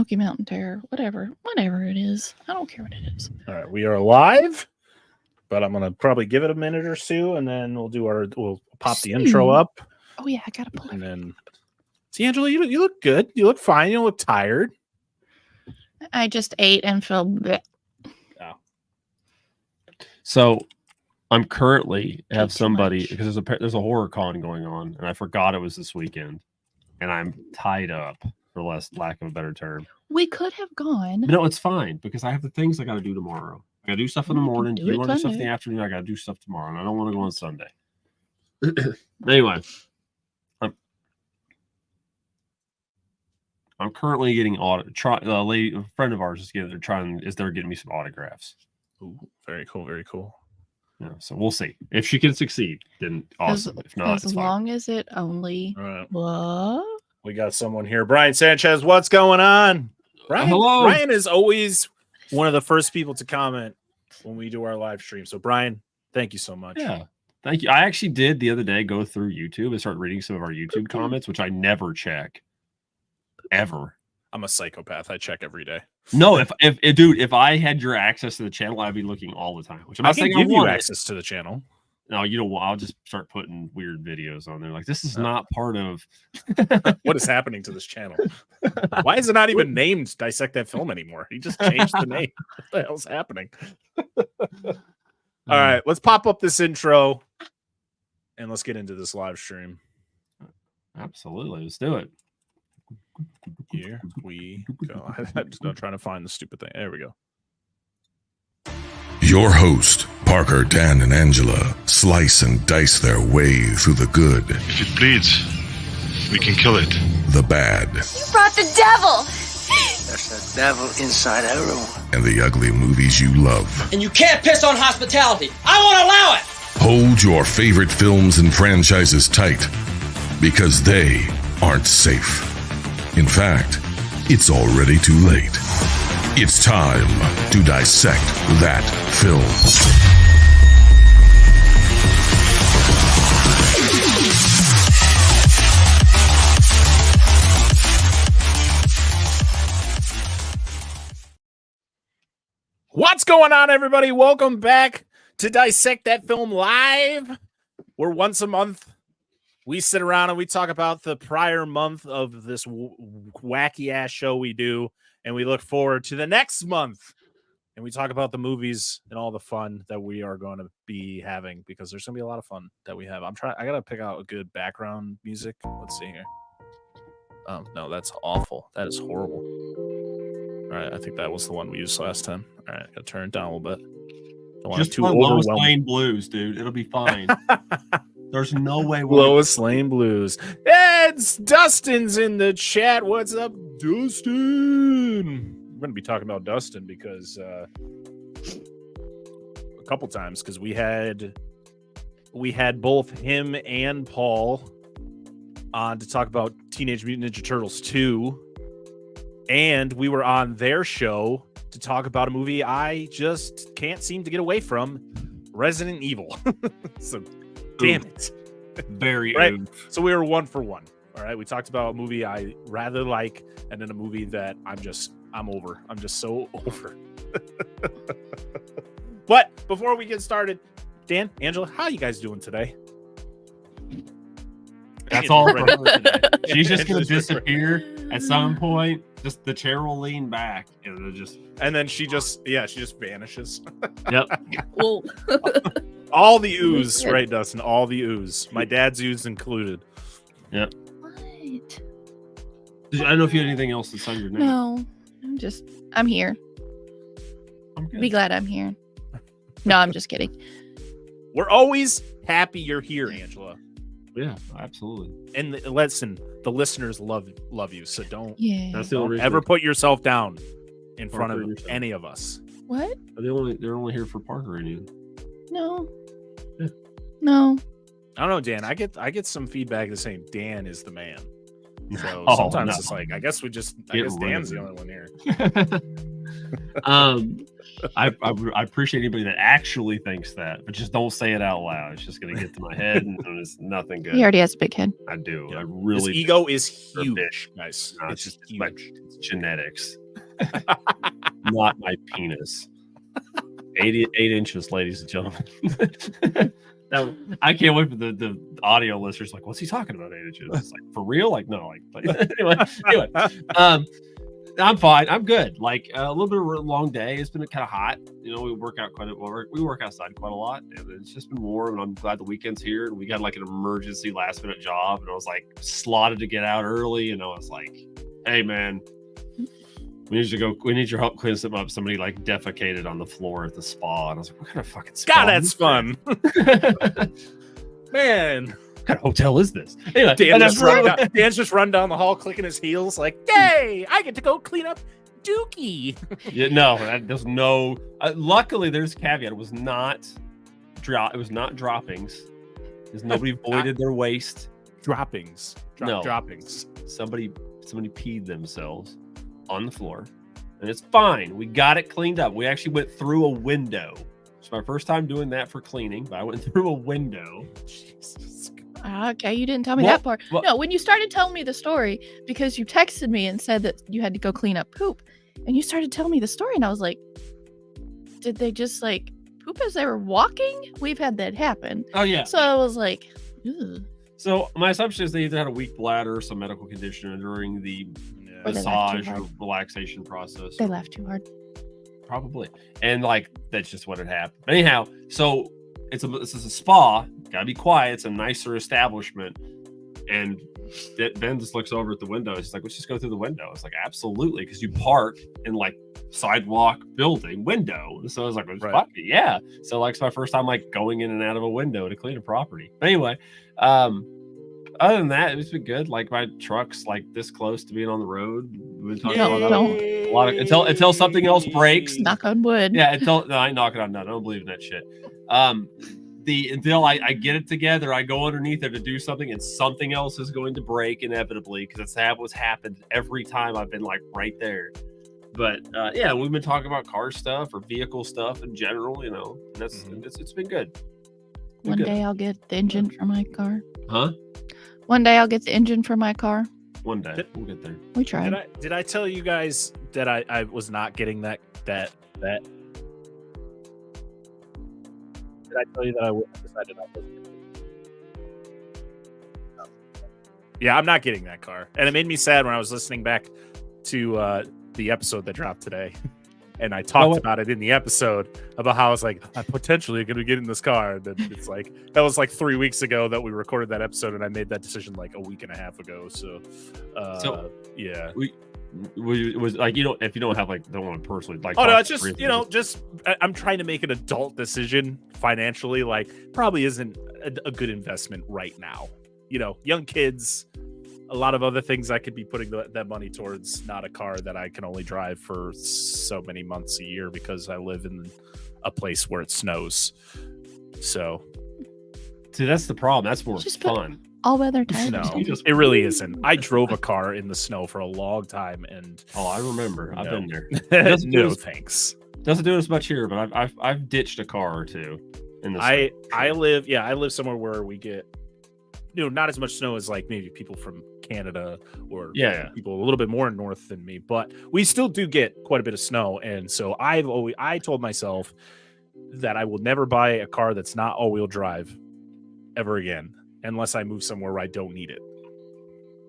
Smoky Mountain Terror, whatever it is. I don't care what it is. All right, we are live, but I'm gonna probably give it a minute or two, and then we'll pop the intro up. Oh yeah, I gotta pull. And then, see, Angela, you look good. You look fine. You don't look tired. I just ate and feel. Bleh. Oh. So, I'm currently have somebody because there's a horror con going on, and I forgot it was this weekend, and I'm tied up for lack of a better term. We could have gone. No, it's fine because I have the things I got to do tomorrow. I got to do stuff in the morning. You want to do stuff in the afternoon? I got to do stuff tomorrow, and I don't want to go on Sunday. Anyway, I'm currently getting a friend of ours is getting me some autographs. Ooh, very cool, very cool. Yeah, so we'll see if she can succeed. Then awesome. If not, as long as it only. All right. What? We got someone here, Brian Sanchez. What's going on? Brian, hello. Brian is always one of the first people to comment when we do our live stream. So, Brian, thank you so much. Yeah, thank you. I actually did the other day go through YouTube and start reading some of our YouTube comments, which I never check ever. I'm a psychopath. I check every day. No, if I had your access to the channel, I'd be looking all the time. Which I'm not saying give you access to the channel. No, you know, I'll just start putting weird videos on there. Like, this is not part of what is happening to this channel. Why is it not even named Dissect That Film anymore? He just changed the name. What the hell's happening? All right, let's pop up this intro and let's get into this live stream. Absolutely, let's do it. Here we go. I'm just not trying to find the stupid thing. There we go. Your host, Parker, Dan, and Angela, slice and dice their way through the good. If it bleeds, we can kill it. The bad. You brought the devil! There's a devil inside everyone. And the ugly movies you love. And you can't piss on hospitality. I won't allow it! Hold your favorite films and franchises tight, because they aren't safe. In fact, it's already too late. It's time to dissect that film. What's going on, everybody? Welcome back to Dissect That Film Live. We're once a month. We sit around and we talk about the prior month of this wacky ass show we do. And we look forward to the next month. And we talk about the movies and all the fun that we are going to be having, because there's going to be a lot of fun that we have. I got to pick out a good background music. Let's see here. Oh, no, that's awful. That is horrible. All right, I think that was the one we used last time. All right, got to turn it down a little bit. Just put Lois Lane Blues, dude. It'll be fine. There's no way. Lois Lane Blues. It's Dustin's in the chat. What's up, Dustin? We're going to be talking about Dustin because a couple times, because we had both him and Paul on to talk about Teenage Mutant Ninja Turtles 2, and we were on their show to talk about a movie I just can't seem to get away from, Resident Evil. So damn it. Very right. So we were 1 for 1. All right. We talked about a movie I rather like, and then a movie that I'm over. I'm just so over. But before we get started, Dan, Angela, how are you guys doing today? That's all. She's just gonna disappear at some point. Just the chair will lean back, and then she just vanishes. Yep. Well, all the ooze, right, Dustin? All the ooze. My dad's ooze included. Yep. What? I don't know if you had anything else to say your name. No, I'm here. I'm good. Be glad I'm here. No, I'm just kidding. We're always happy you're here, Angela. Yeah, absolutely. And listen, the listeners love you, so don't ever put yourself down in front of any of us. What? They're only here for Parker and you. No. Yeah. No. I don't know, Dan. I get some feedback that's saying Dan is the man. So sometimes it's like, I guess Dan's the only one here. I appreciate anybody that actually thinks that, but just don't say it out loud. It's just gonna get to my head, and it's nothing good. He already has a big head. I do. Yeah. I really. His ego is Or huge, fish. guys. No, It's just my huge. it's genetics, not my penis. 8 inches, ladies and gentlemen. Now, I can't wait for the audio listeners. Like, what's he talking about? 8 inches? It's like, for real? Like, no. Like anyway. I'm fine. I'm good. Like a little bit of a long day. It's been kind of hot. You know, we work outside quite a lot, and it's just been warm. And I'm glad the weekend's here. And we got like an emergency last minute job, and I was like slotted to get out early. And I was like, "Hey, man, we need your help clean something up." Somebody like defecated on the floor at the spa, and I was like, "What kind of fucking spa? God, that's fun, man." What kind of hotel is this? Anyway, Dan's just run down the hall, clicking his heels, like, "Yay! I get to go clean up Dookie." Yeah, no, there's no. Luckily, there's a caveat. It was not droppings. Because nobody voided their waste. Droppings. No. Droppings. Somebody peed themselves on the floor, and it's fine. We got it cleaned up. We actually went through a window. It's my first time doing that for cleaning, but I went through a window. Jesus. Okay, you didn't tell me Well, that part. well- No, when you started telling me the story, because you texted me and said that you had to go clean up poop, and you started telling me the story, and I was like, did they just like poop as they were walking? We've had that happen. Oh yeah. So I was like, ugh. So my assumption is they either had a weak bladder or some medical condition during the Or they laughed too massage or hard. relaxation process. They laughed too hard. Probably. And like that's just what had happened. Anyhow, so this is a spa, gotta be quiet, it's a nicer establishment. And Ben just looks over at the window. He's like, let's just go through the window. It's like, absolutely, because you park in like sidewalk building window. So I was like, well, Right. fuck it, yeah. So like it's my first time like going in and out of a window to clean a property. But anyway, other than that, it's been good. Like my truck's like this close to being on the road. We've been talking about a lot of until something else breaks. Knock on wood. Yeah, no, I ain't knocking on nothing. I don't believe in that shit. Until I get it together, I go underneath there to do something, and something else is going to break inevitably because that's what's happened every time I've been like right there. But yeah, we've been talking about car stuff or vehicle stuff in general. You know, and it's been good. One day I'll get the engine for my car. Huh? One day I'll get the engine for my car. One day we'll get there. We tried. Did I tell you guys that I was not getting that? Did I tell you that I decided I wasn't getting it? No. Yeah, I'm not getting that car. And it made me sad when I was listening back to the episode that dropped today. And I talked about it in the episode about how I was like, I'm potentially going to get in this car. And then it's like, that was like 3 weeks ago that we recorded that episode. And I made that decision like a week and a half ago. So yeah. Was like, you know, if you don't have like, don't want to personally like, oh no, it's just, you know, I'm trying to make an adult decision financially. Like, probably isn't a good investment right now. You know, young kids, a lot of other things I could be putting that money towards, not a car that I can only drive for so many months a year because I live in a place where it snows. So, see, that's the problem. That's more Just fun. All weather tires. no, it really isn't. I drove a car in the snow for a long time, and I remember. I've been there. No, thanks. Doesn't do as much here, but I've ditched a car or two in the snow. I live somewhere where we get, you know, not as much snow as like maybe people from Canada or people a little bit more north than me, but we still do get quite a bit of snow. And so I told myself that I will never buy a car that's not all-wheel drive ever again, unless I move somewhere where I don't need it.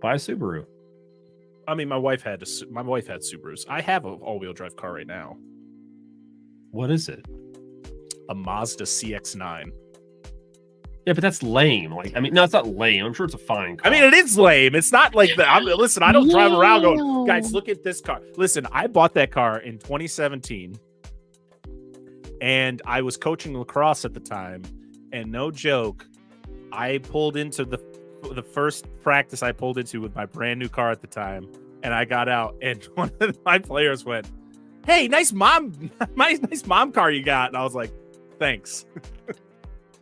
Buy a Subaru. I mean, my wife had Subarus. I have an all-wheel drive car right now. What is it? A Mazda CX-9. Yeah, but that's lame. Like, I mean, no, it's not lame. I'm sure it's a fine car. I mean, it is lame. It's not like that. Listen, I don't drive around going, guys, look at this car. Listen, I bought that car in 2017, and I was coaching lacrosse at the time, and no joke, I pulled into the first practice I pulled into with my brand new car at the time, and I got out, and one of my players went, "Hey, nice mom car you got," and I was like, "Thanks."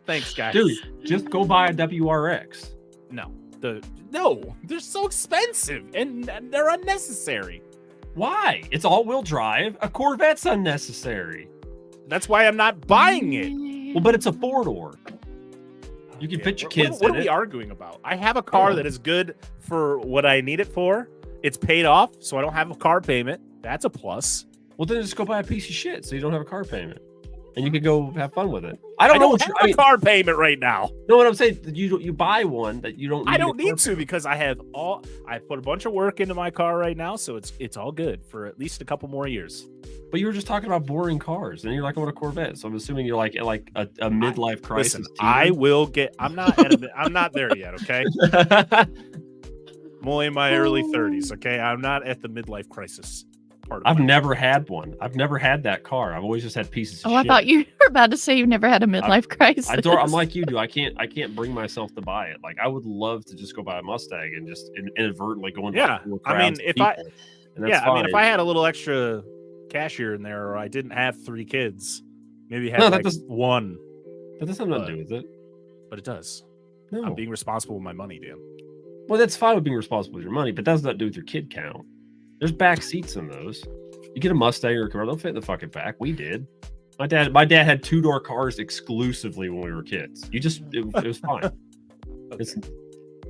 Thanks, guys. Dude, just go buy a WRX. No, they're so expensive and they're unnecessary. Why? It's all-wheel drive. A Corvette's unnecessary. That's why I'm not buying it. Well, but it's a 4-door. You can fit your kids What in are we it. arguing about? I have a car that is good for what I need it for. It's paid off, so I don't have a car payment. That's a plus. Well, then just go buy a piece of shit so you don't have a car payment. And you can go have fun with it. I don't have a car payment right now. No, what I'm saying, you buy one that you don't need. I don't need to because I put a bunch of work into my car right now, so it's all good for at least a couple more years. But you were just talking about boring cars, and you're like, I want a Corvette. So I'm assuming you're like a midlife crisis. Listen, I will get. I'm not there yet. Okay, I'm only in my early 30s. Okay, I'm not at the midlife crisis part. I've never had one. I've never had that car. I've always just had pieces of shit. I thought you were about to say you never had a midlife crisis. I'm like you do. I can't bring myself to buy it. Like I would love to just go buy a Mustang and just inadvertently go into if I had a little extra cash here and there, or I didn't have 3 kids, maybe have one. That doesn't have nothing to do with it. But it does. No. I'm being responsible with my money, Dan. Well, that's fine with being responsible with your money, but that does not do with your kid count. There's back seats in those. You get a Mustang or a car, they'll fit in the fucking back. We did. My dad had 2-door cars exclusively when we were kids. It was fine. Okay. It's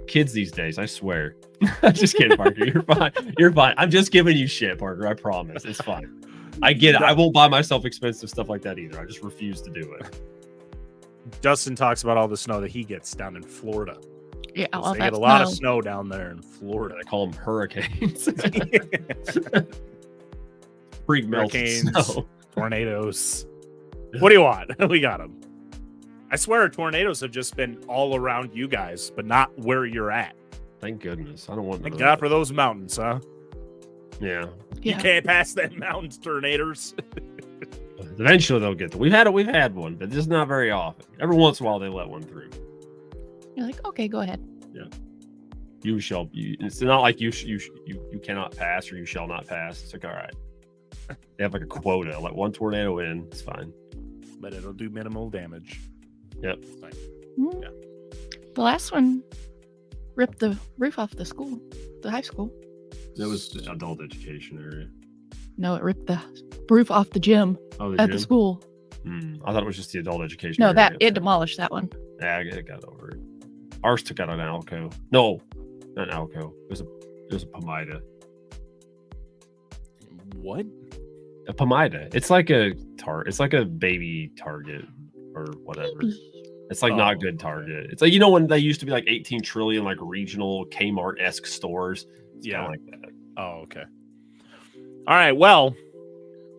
kids these days, I swear. I'm just kidding, Parker. You're fine. You're fine. I'm just giving you shit, Parker. I promise. It's fine. I get it. I won't buy myself expensive stuff like that either. I just refuse to do it. Justin talks about all the snow that he gets down in Florida. Yeah, well, they get a lot of snow down there in Florida. They call them hurricanes. Freak hurricanes, snow. Tornadoes. What do you want? We got them. I swear tornadoes have just been all around you guys, but not where you're at. Thank goodness. I don't want. Thank God for those mountains, huh? Yeah. You can't pass that mountains, tornadoes. Eventually they'll get there. We've had one, but just not very often. Every once in a while they let one through. You're like, okay, go ahead. Yeah. It's not like you cannot pass or you shall not pass. It's like, all right. They have like a quota. Let one tornado in. It's fine. But it'll do minimal damage. Yep. It's fine. Mm-hmm. Yeah. The last one ripped the roof off the high school. That was the adult education area. No, it ripped the roof off the gym at the school. I thought it was just the adult education No, area. it demolished that one. Yeah, I got over it. Ours took out an Alco. No, not an Alco. It was a Pomida. What? A Pomida. It's like a It's like a baby Target or whatever. It's like not good Target. It's like, you know, when they used to be like 18 trillion like regional Kmart-esque stores. It's like that. Oh, okay. All right. Well,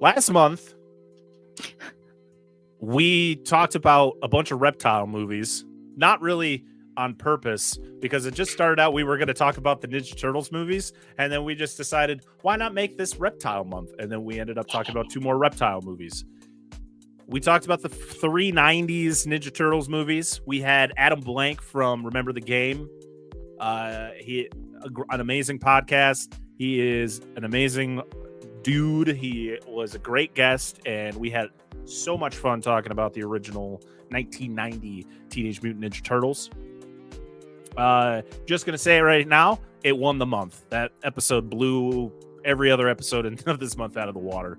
last month we talked about a bunch of Reptile movies, not really on purpose, because it just started out we were going to talk about the Ninja Turtles movies, and then we just decided, why not make this Reptile Month? And then we ended up talking about 2 more Reptile movies. We talked about the 3 90s Ninja Turtles movies. We had Adam Blank from Remember the Game. An amazing podcast. He is an amazing dude. He was a great guest, and we had so much fun talking about the original 1990 Teenage Mutant Ninja Turtles. Just gonna say it right now, it won the month. That episode blew every other episode of this month out of the water.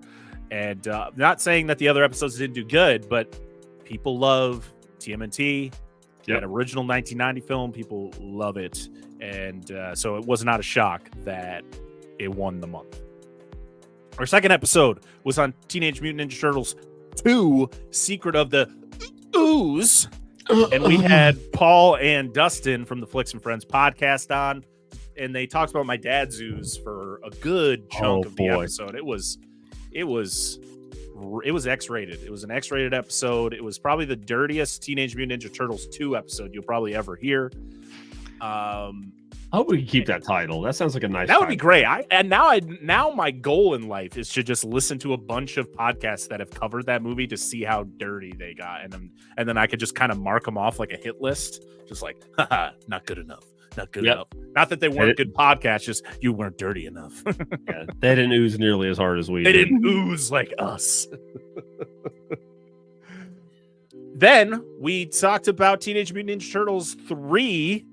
And not saying that the other episodes didn't do good, but people love TMNT. That original 1990 film, people love it. And so it was not a shock that it won the month. Our second episode was on Teenage Mutant Ninja Turtles 2, Secret of the Ooze. And we had Paul and Dustin from the Flicks and Friends podcast on, and they talked about my dad's ooze for a good chunk of the episode. It was X-rated. It was an X-rated episode. It was probably the dirtiest Teenage Mutant Ninja Turtles 2 episode you'll probably ever hear. I hope we can keep that title. That sounds like a nice. That would be great. Now my goal in life is to just listen to a bunch of podcasts that have covered that movie to see how dirty they got, and then I could just kind of mark them off like a hit list, just like, haha, not good enough. Not good enough. Not that they weren't good podcasts, just you weren't dirty enough. Yeah, they didn't ooze nearly as hard as we did. They didn't ooze like us. Then we talked about Teenage Mutant Ninja Turtles 3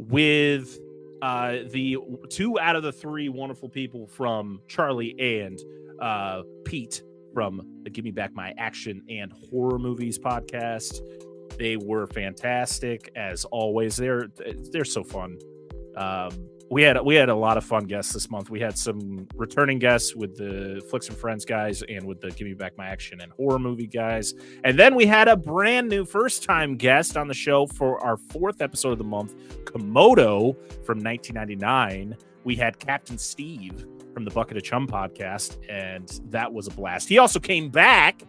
with the 2 out of the 3 wonderful people from Charlie and Pete from the Give Me Back My Action and Horror Movies podcast. They were fantastic as always. They're so fun. We had a lot of fun guests this month. We had some returning guests with the Flicks and Friends guys and with the Give Me Back My Action and Horror Movie guys. And then we had a brand new first-time guest on the show for our 4th episode of the month, Komodo from 1999. We had Captain Steve from the Bucket of Chum podcast, and that was a blast. He also came back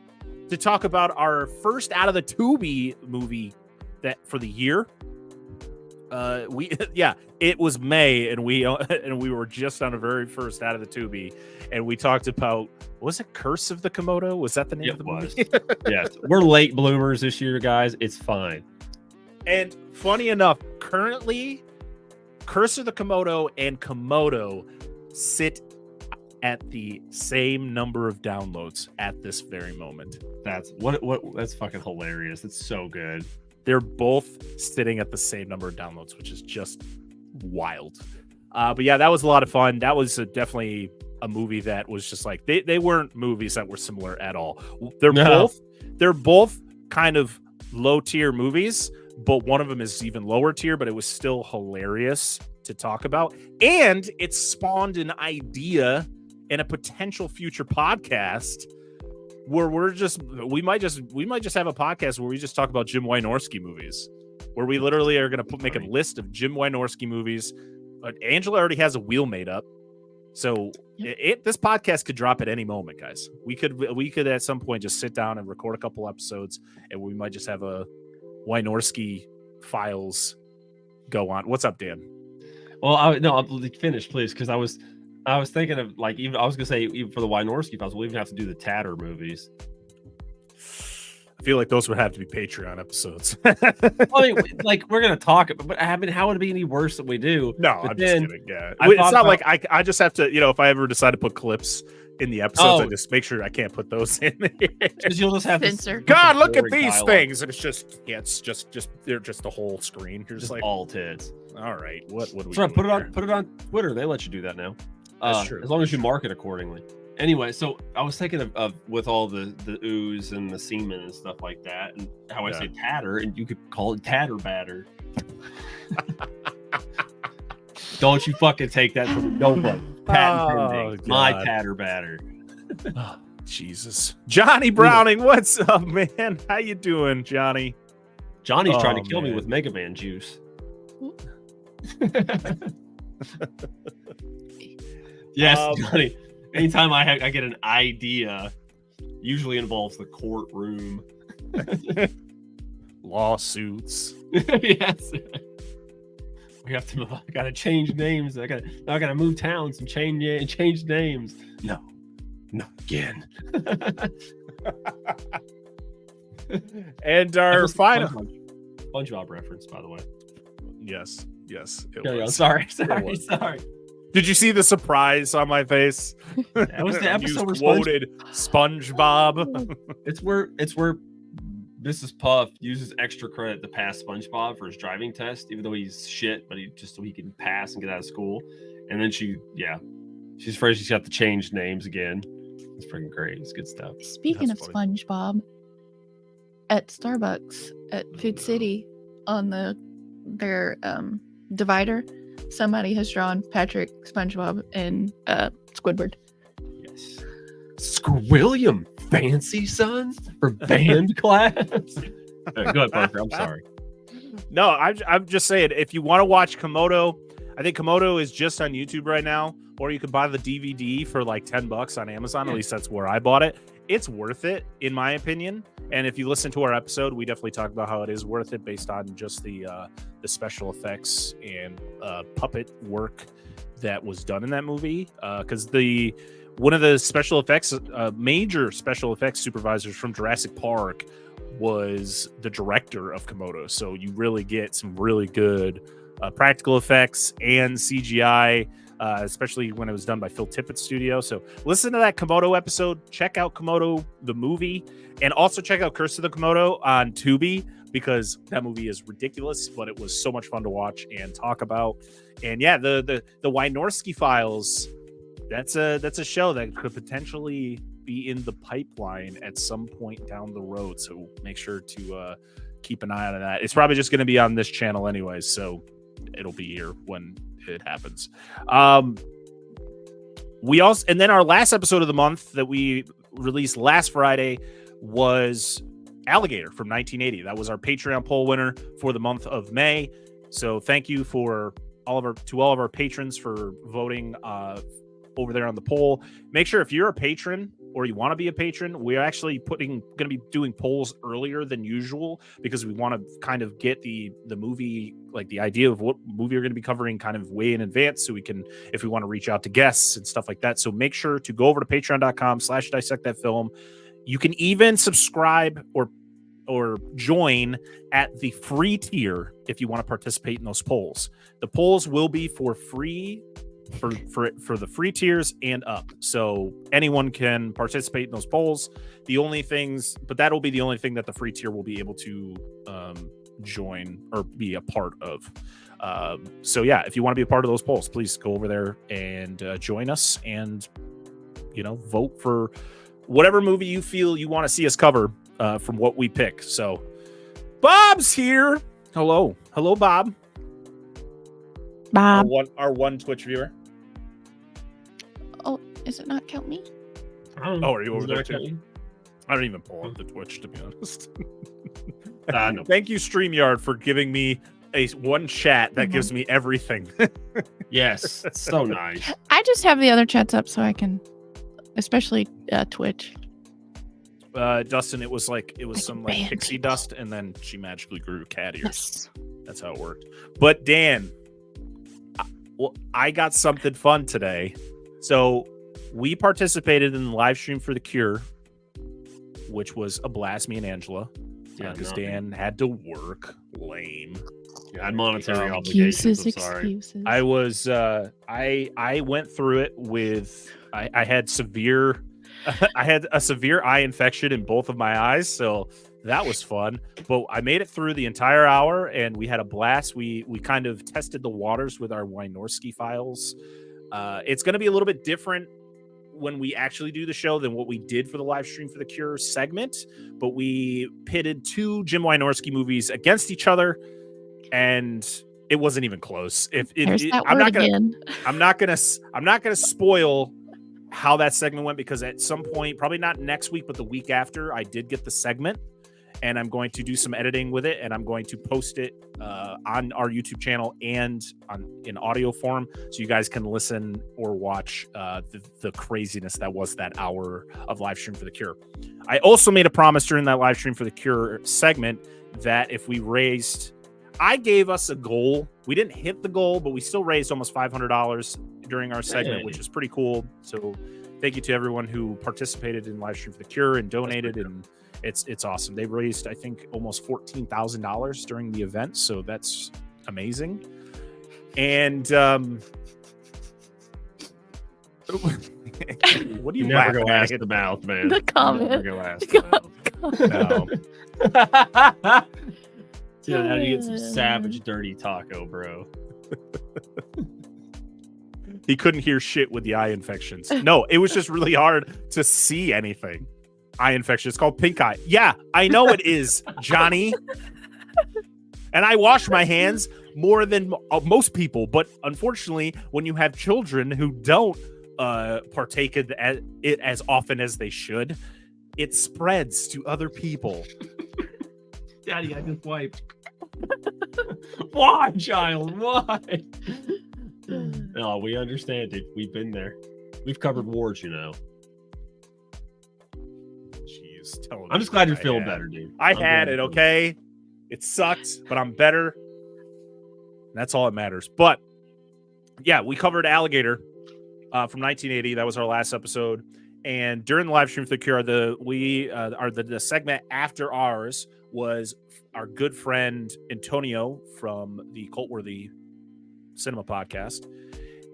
to talk about our first out of the Tubi movie that for the year. It was May, and we were just on the very first out of the Tubi, and we talked about, was it Curse of the Komodo? Was that the name of the movie? Yes, we're late bloomers this year, guys. It's fine. And funny enough, currently, Curse of the Komodo and Komodo sit at the same number of downloads at this very moment. That's that's fucking hilarious. It's so good. They're both sitting at the same number of downloads, which is just wild. But yeah, that was a lot of fun. That was definitely a movie that was just like, they weren't movies that were similar at all. They're both kind of low tier movies, but one of them is even lower tier, but it was still hilarious to talk about. And it spawned an idea and a potential future podcast where we might just have a podcast where we just talk about Jim Wynorski movies, where we literally are going to make a list of Jim Wynorski movies. Angela already has a wheel made up, so this podcast could drop at any moment, guys. We could at some point just sit down and record a couple episodes, and we might just have a Wynorski files go on. What's up, Dan? Well, I'll finish, please, because I was thinking of, like, even I was gonna say, even for the Wynorski files, we'll even have to do the Tatter movies. I feel like those would have to be Patreon episodes. I mean, like, we're gonna talk, but I mean, how would it be any worse than we do? No, but I'm just kidding. Yeah, it's not like I just have to, if I ever decide to put clips in the episodes, I just make sure I can't put those in there. You'll just have Censor. God, look at these things, and it's just they're just the whole screen. You're just like all tits. All right, what do we? Sorry, put it on Twitter. They let you do that now. That's true. As long as you mark it accordingly. Anyway, so I was thinking of with all the ooze and the semen and stuff like that, and how I say tatter, and you could call it tatter batter. Don't you fucking take that from nobody. Patent pending. My tatter batter. Oh, Jesus. Johnny Browning, what's up, man? How you doing, Johnny? Johnny's trying to kill me with Mega Man juice. Yes, Johnny. Anytime I get an idea, usually involves the courtroom. Lawsuits. Yes. We have to. I gotta change names. I gotta move towns and change names. No, not again. And our final SpongeBob reference, by the way. Yes. Sorry. Did you see the surprise on my face? That was the episode where quoted SpongeBob. It's where Mrs. Puff uses extra credit to pass SpongeBob for his driving test, even though he's shit, but so he can pass and get out of school. And then she's afraid she's got to change names again. It's freaking great. It's good stuff. Speaking of SpongeBob, at Starbucks at Food City on their divider, somebody has drawn Patrick, SpongeBob, and Squidward. Yes. Squilliam, fancy son for band class. Go ahead, Parker. I'm sorry. No, I'm just saying, if you want to watch Komodo, I think Komodo is just on YouTube right now, or you can buy the DVD for like $10 on Amazon. At least that's where I bought it. It's worth it, in my opinion. And if you listen to our episode, we definitely talk about how it is worth it based on just the special effects and puppet work that was done in that movie. Because one of the special effects, major special effects supervisors from Jurassic Park was the director of Komodo. So you really get some really good practical effects and CGI, especially when it was done by Phil Tippett's studio. So listen to that Komodo episode. Check out Komodo, the movie, and also check out Curse of the Komodo on Tubi, because that movie is ridiculous, but it was so much fun to watch and talk about. And yeah, the Wynorski Files, that's a show that could potentially be in the pipeline at some point down the road. So make sure to keep an eye on that. It's probably just going to be on this channel anyways, so it'll be here when it happens. We also, and then our last episode of the month that we released last Friday was Alligator from 1980. That was our Patreon poll winner for the month of May. So thank you for all of our patrons for voting over there on the poll. Make sure if you're a patron or you want to be a patron, we're actually going to be doing polls earlier than usual because we want to kind of get the movie, like the idea of what movie we're going to be covering kind of way in advance, so we can, if we want to reach out to guests and stuff like that. So make sure to go over to patreon.com/dissectthatfilm. You can even subscribe or join at the free tier if you want to participate in those polls. The polls will be for free for the free tiers and up, so anyone can participate in those polls. But that'll be the only thing that the free tier will be able to join or be a part of. So yeah, if you want to be a part of those polls, please go over there and join us, and vote for whatever movie you feel you want to see us cover from what we pick. So Bob's here. Hello, Bob. Our one Twitch viewer. Oh, does it not count me? Oh, are you over there too? I don't even pull up the Twitch, to be honest. No. Thank you, StreamYard, for giving me one chat that gives me everything. Yes, it's so nice. I just have the other chats up so I can, especially Twitch. Dustin, it was some like pixie people. dust, and then she magically grew cat ears. Yes. That's how it worked. But Dan, I got something fun today. So we participated in the live stream for The Cure, which was a blast, me and Angela, because Dan had to work. Lame. Yeah, I had monetary obligations. I'm sorry. Excuses. I was I went through it with I had severe I had a severe eye infection in both of my eyes, so that was fun. But I made it through the entire hour, and we had a blast. We kind of tested the waters with our Wynorski files. It's going to be a little bit different when we actually do the show than what we did for the live stream for the Cure segment. But we pitted two Jim Wynorski movies against each other, and it wasn't even close. I'm not gonna spoil how that segment went, because at some point, probably not next week, but the week after, I did get the segment, and I'm going to do some editing with it, and I'm going to post it on our YouTube channel and in audio form, so you guys can listen or watch the craziness that was that hour of live stream for the Cure. I also made a promise during that live stream for the Cure segment that if we raised, I gave us a goal. We didn't hit the goal, but we still raised almost $500 during our segment, which is pretty cool. So thank you to everyone who participated in live stream for the Cure and donated, and it's awesome. They raised, I think, almost $14,000 during the event, so that's amazing. And what do you never laughing go ask at? the mouth, man? The comment. Never go ask the mouth. No. Dude, how do you get some savage, dirty taco, bro? He couldn't hear shit with the eye infections. No, it was just really hard to see anything. Eye infection. It's called pink eye. Yeah, I know it is, Johnny. And I wash my hands more than most people, but unfortunately, when you have children who don't partake in it as often as they should, it spreads to other people. Daddy, I just wiped. Why, child? Why? No, we understand it. We've been there. We've covered wars, Jeez, I'm just glad you're feeling better, dude. I had it, okay? It sucked, but I'm better. That's all that matters. But yeah, we covered Alligator from 1980. That was our last episode. And during the live stream for the Cure, the segment after ours was our good friend Antonio from the Cultworthy Cinema podcast,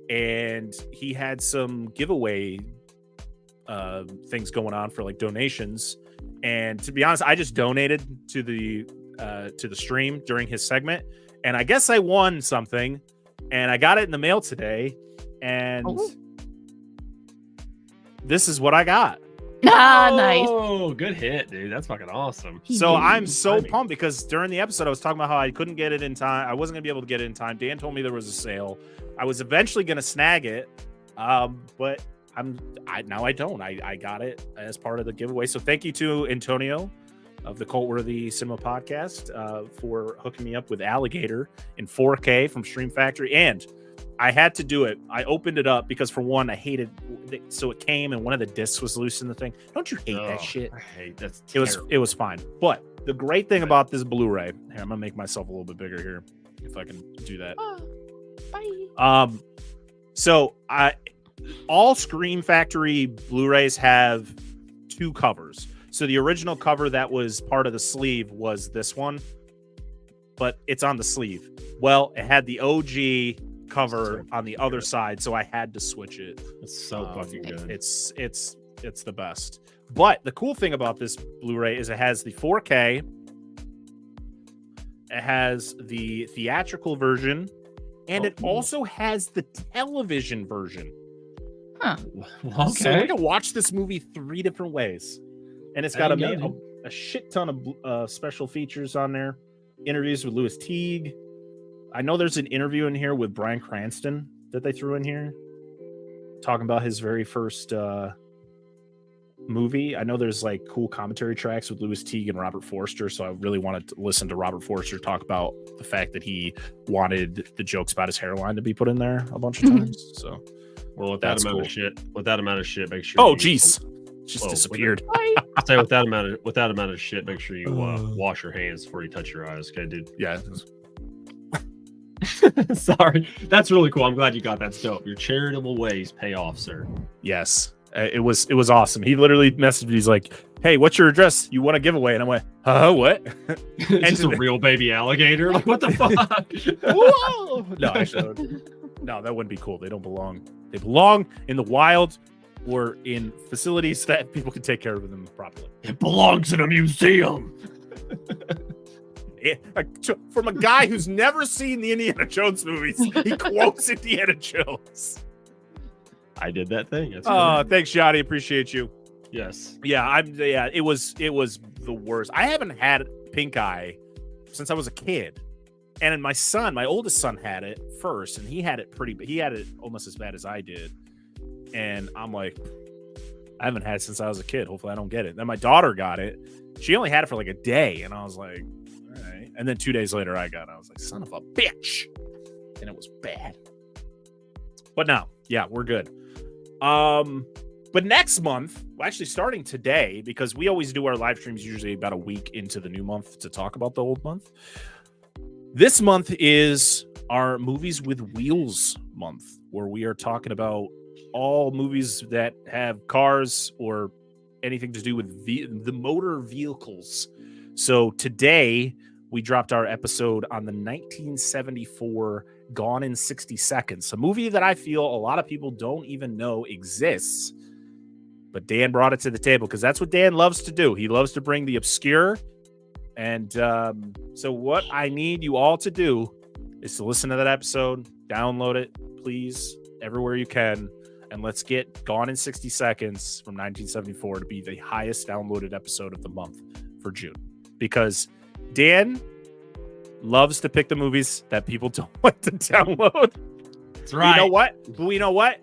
and he had some giveaway things going on for like donations. And to be honest, I just donated to the stream during his segment, and I guess I won something, and I got it in the mail today, and this is what I got. Nice. Oh, good hit, dude. That's fucking awesome. So I'm so Timing. pumped because during the episode I was talking about how I couldn't get it in time. I wasn't gonna be able to get it in time. Dan told me there was a sale. I was eventually gonna snag it, but now I don't. I got it as part of the giveaway. So thank you to Antonio of the Cultworthy Cinema Podcast for hooking me up with Alligator in 4K from Stream Factory. And I had to do it. I opened it up because, for one, I hated. So it came and one of the discs was loose in the thing. Don't you hate that shit? I hate that's. It was fine. But the great thing about this Blu-ray, here, I'm gonna make myself a little bit bigger here if I can do that. Oh, bye. So all Scream Factory Blu-rays have two covers. So the original cover that was part of the sleeve was this one, but it's on the sleeve. Well, it had the OG cover on the other side, so I had to switch it. It's so fucking good. It's the best. But the cool thing about this Blu-ray is it has the 4K, it has the theatrical version, and it also has the television version. Huh. Okay. So I can watch this movie 3 different ways, and it's got a shit ton of special features on there. Interviews with Louis Teague. I know there's an interview in here with Bryan Cranston that they threw in here, talking about his very first movie. I know there's like cool commentary tracks with Louis Teague and Robert Forster, so I really wanted to listen to Robert Forster talk about the fact that he wanted the jokes about his hairline to be put in there a bunch of times. So, well, with that amount of shit, make sure. Oh, jeez, just disappeared. Say with that amount of shit, make sure you wash your hands before you touch your eyes. Okay, dude. Yeah. Sorry, that's really cool. I'm glad you got that. That's dope. Your charitable ways pay off, sir. Yes, it was awesome. He literally messaged me. He's like, "Hey, what's your address? You want a giveaway?" And I went, what? And just a real baby alligator. Like, what the fuck? Whoa! No, actually, no, that wouldn't be cool. They don't belong. They belong in the wild or in facilities that people can take care of them properly. It belongs in a museum. From a guy who's never seen the Indiana Jones movies, he quotes Indiana Jones. I did that thing. Thanks, Shotty. Appreciate you. Yes. Yeah, it was the worst. I haven't had pink eye since I was a kid. And my oldest son had it first, and he had it almost as bad as I did. And I'm like, I haven't had it since I was a kid. Hopefully I don't get it. Then my daughter got it. She only had it for like a day, and I was like, all right. And then 2 days later I got it. I was like, son of a bitch. And it was bad. But now, yeah, we're good. But next month, actually starting today, because we always do our live streams usually about a week into the new month to talk about the old month. This month is our Movies with Wheels month, where we are talking about all movies that have cars or anything to do with the motor vehicles. So today we dropped our episode on the 1974 Gone in 60 Seconds, a movie that I feel a lot of people don't even know exists. But Dan brought it to the table because that's what Dan loves to do. He loves to bring the obscure. And so what I need you all to do is to listen to that episode, download it, please, everywhere you can. And let's get Gone in 60 Seconds from 1974 to be the highest downloaded episode of the month for June. Because Dan loves to pick the movies that people don't want to download. That's right. You know what?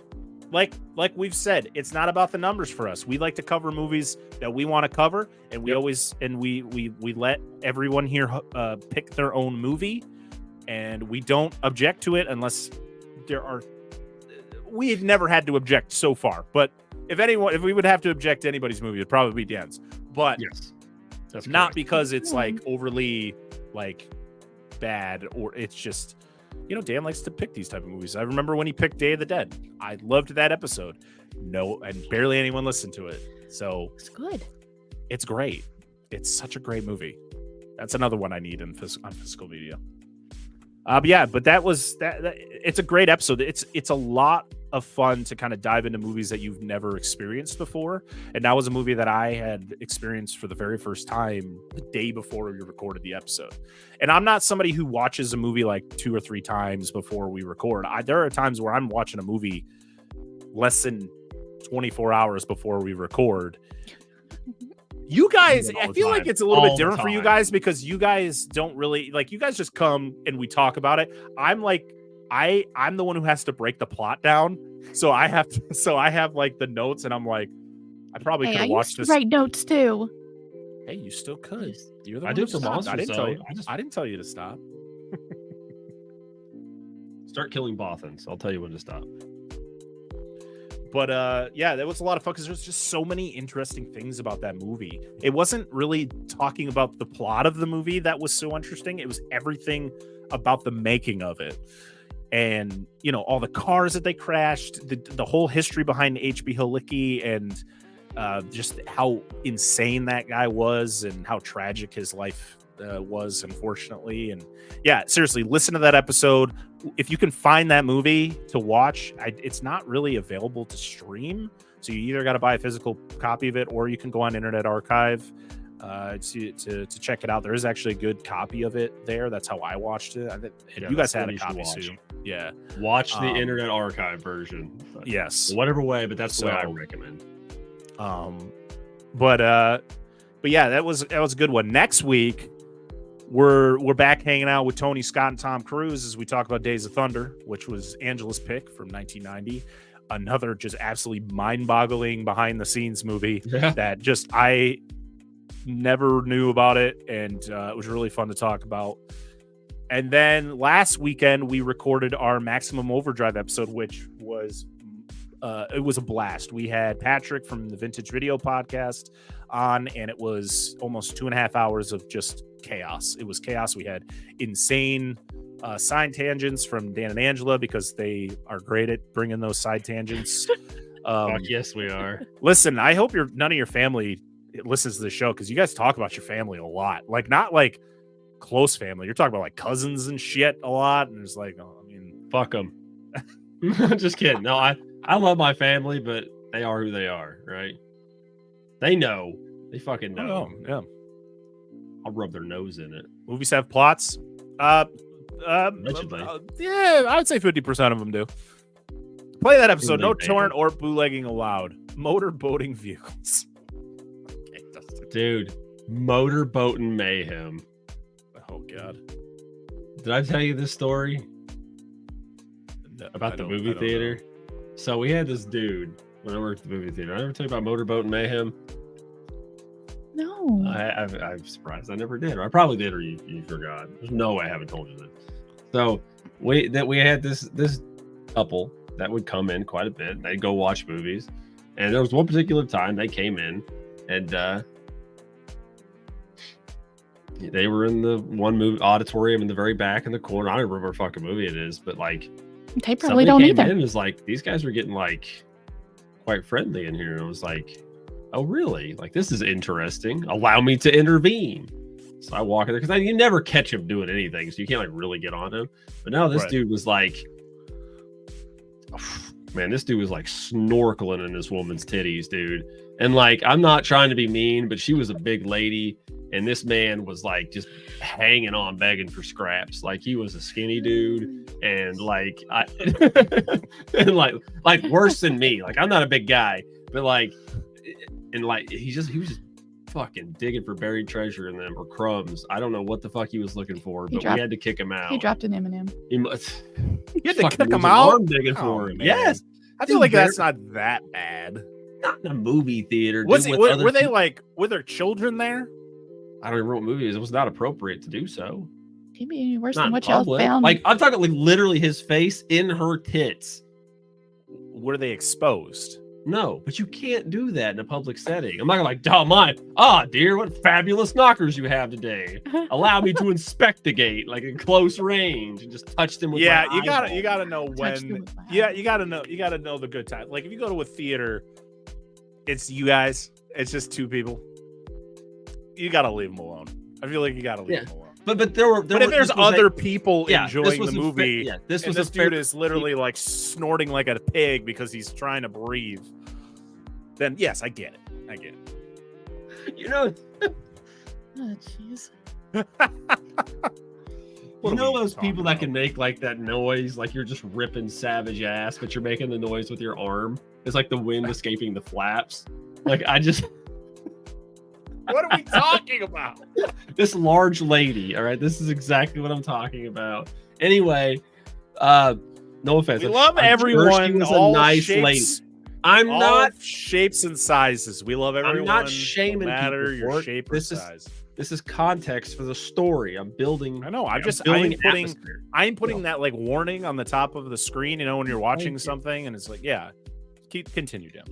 Like we've said, it's not about the numbers for us. We like to cover movies that we want to cover, and we always we let everyone here pick their own movie, and we don't object to it unless there are. We've never had to object so far, but if we would have to object to anybody's movie, it'd probably be Dan's. But yes, that's not because it's like overly like bad, or it's just, Dan likes to pick these type of movies. I remember when he picked Day of the Dead. I loved that episode. No, and barely anyone listened to it. So It's good. It's great. It's such a great movie. That's another one I need on physical media. But that was that. It's a great episode. It's a lot of fun to kind of dive into movies that you've never experienced before. And that was a movie that I had experienced for the very first time the day before we recorded the episode. And I'm not somebody who watches a movie like 2 or 3 times before we record. There are times where I'm watching a movie less than 24 hours before we record. You guys, I feel like it's a little bit different for you guys because you guys don't really like. You guys just come and we talk about it. I'm like, I'm the one who has to break the plot down, so I have like the notes, and I'm like, I probably could have watched this. Write notes too. Hey, you still could. You're the I one do who some stopped. monsters. I didn't tell you. I I didn't tell you to stop. Start killing Bothans. I'll tell you when to stop. But yeah, that was a lot of fun because there's just so many interesting things about that movie. It wasn't really talking about the plot of the movie that was so interesting. It was everything about the making of it. And, you know, all the cars that they crashed, the whole history behind H.B. Halicki, and just how insane that guy was and how tragic his life was, unfortunately. And yeah, seriously, listen to that episode. If you can find that movie to watch, it's not really available to stream. So you either got to buy a physical copy of it, or you can go on Internet Archive to check it out. There is actually a good copy of it there. That's how I watched it. You guys had a copy too. Yeah. Watch the Internet Archive version. Yes. Whatever way, but that's the way I recommend. But yeah, that was a good one. Next week, we're back hanging out with Tony Scott and Tom Cruise as we talk about Days of Thunder, which was Angela's pick from 1990. Another just absolutely mind-boggling behind-the-scenes movie that just I never knew about it, and it was really fun to talk about. And then last weekend we recorded our Maximum Overdrive episode, which was it was a blast. We had Patrick from the Vintage Video podcast on, and it was almost 2.5 hours of just chaos. It was chaos. We had insane side tangents from Dan and Angela because they are great at bringing those side tangents. Fuck yes, we are. Listen, I hope none of your family listens to the show because you guys talk about your family a lot. Like, not like close family. You're talking about like cousins and shit a lot. And it's like, oh, I mean, fuck them. Just kidding. No, I love my family, but they are who they are, right? They know. They fucking know. Yeah. I'll rub their nose in it. Movies have plots. Allegedly. Yeah, I would say 50% of them do. Play that episode. No Bootleg torrent or bootlegging allowed. Motorboating vehicles. Dude, motorboating mayhem. Oh, God. Did I tell you this story? About the movie theater? So we had this dude when I worked at the movie theater. I ever tell you about motorboating mayhem? No. I'm surprised I never did. Or I probably did, or you forgot. There's no way I haven't told you that. So we had this couple that would come in quite a bit. They'd go watch movies, and there was one particular time they came in, and they were in the one movie auditorium in the very back in the corner. I don't remember what fucking movie it is, but like they probably don't either. It was like these guys were getting like quite friendly in here. And it was like, oh, really? Like, this is interesting. Allow me to intervene. So I walk in there because you never catch him doing anything, so you can't like really get on him. But now this dude was like, man, this dude was like snorkeling in this woman's titties, dude. And like, I'm not trying to be mean, but she was a big lady, and this man was like just hanging on, begging for scraps. Like, he was a skinny dude, and like and like worse than me. Like, I'm not a big guy, but like. And like he was just fucking digging for buried treasure in them or crumbs. I don't know what the fuck he was looking for, but we had to kick him out. He dropped an M&M. You had to kick him out. Arm digging for him. Man. Yes, I feel like that's not that bad. Not in a movie theater. Were they like? Were there children there? I don't remember what movie it was. It was not appropriate to do so. Maybe worse Not than what y'all found. Like, I'm talking like literally his face in her tits. Were they exposed? No, but you can't do that in a public setting. I'm not gonna like, oh my, dear, what fabulous knockers you have today. Allow me to inspectigate like in close range and just touch them with my you gotta know when. Yeah, you gotta know the good time. Like, if you go to a theater, it's you guys. It's just two people. You gotta leave them alone. I feel like you gotta leave them alone. But if there's other people enjoying the movie, this dude is literally like snorting like a pig because he's trying to breathe, then yes, I get it. You know, oh, jeez. You know those people that can make like that noise, like you're just ripping savage ass, but you're making the noise with your arm. It's like the wind escaping the flaps. Like I just. What are we talking about? This large lady. All right, this is exactly what I'm talking about. Anyway, no offense. We love I'm everyone. Sure she was all a nice shapes, lady. I'm all not shapes and sizes. We love everyone. I'm not shaming no matter people your for it. shape or size. This is context for the story. I'm building. I know. I'm building putting that like warning on the top of the screen. You know, when you're watching something, and it's like, yeah, continue down.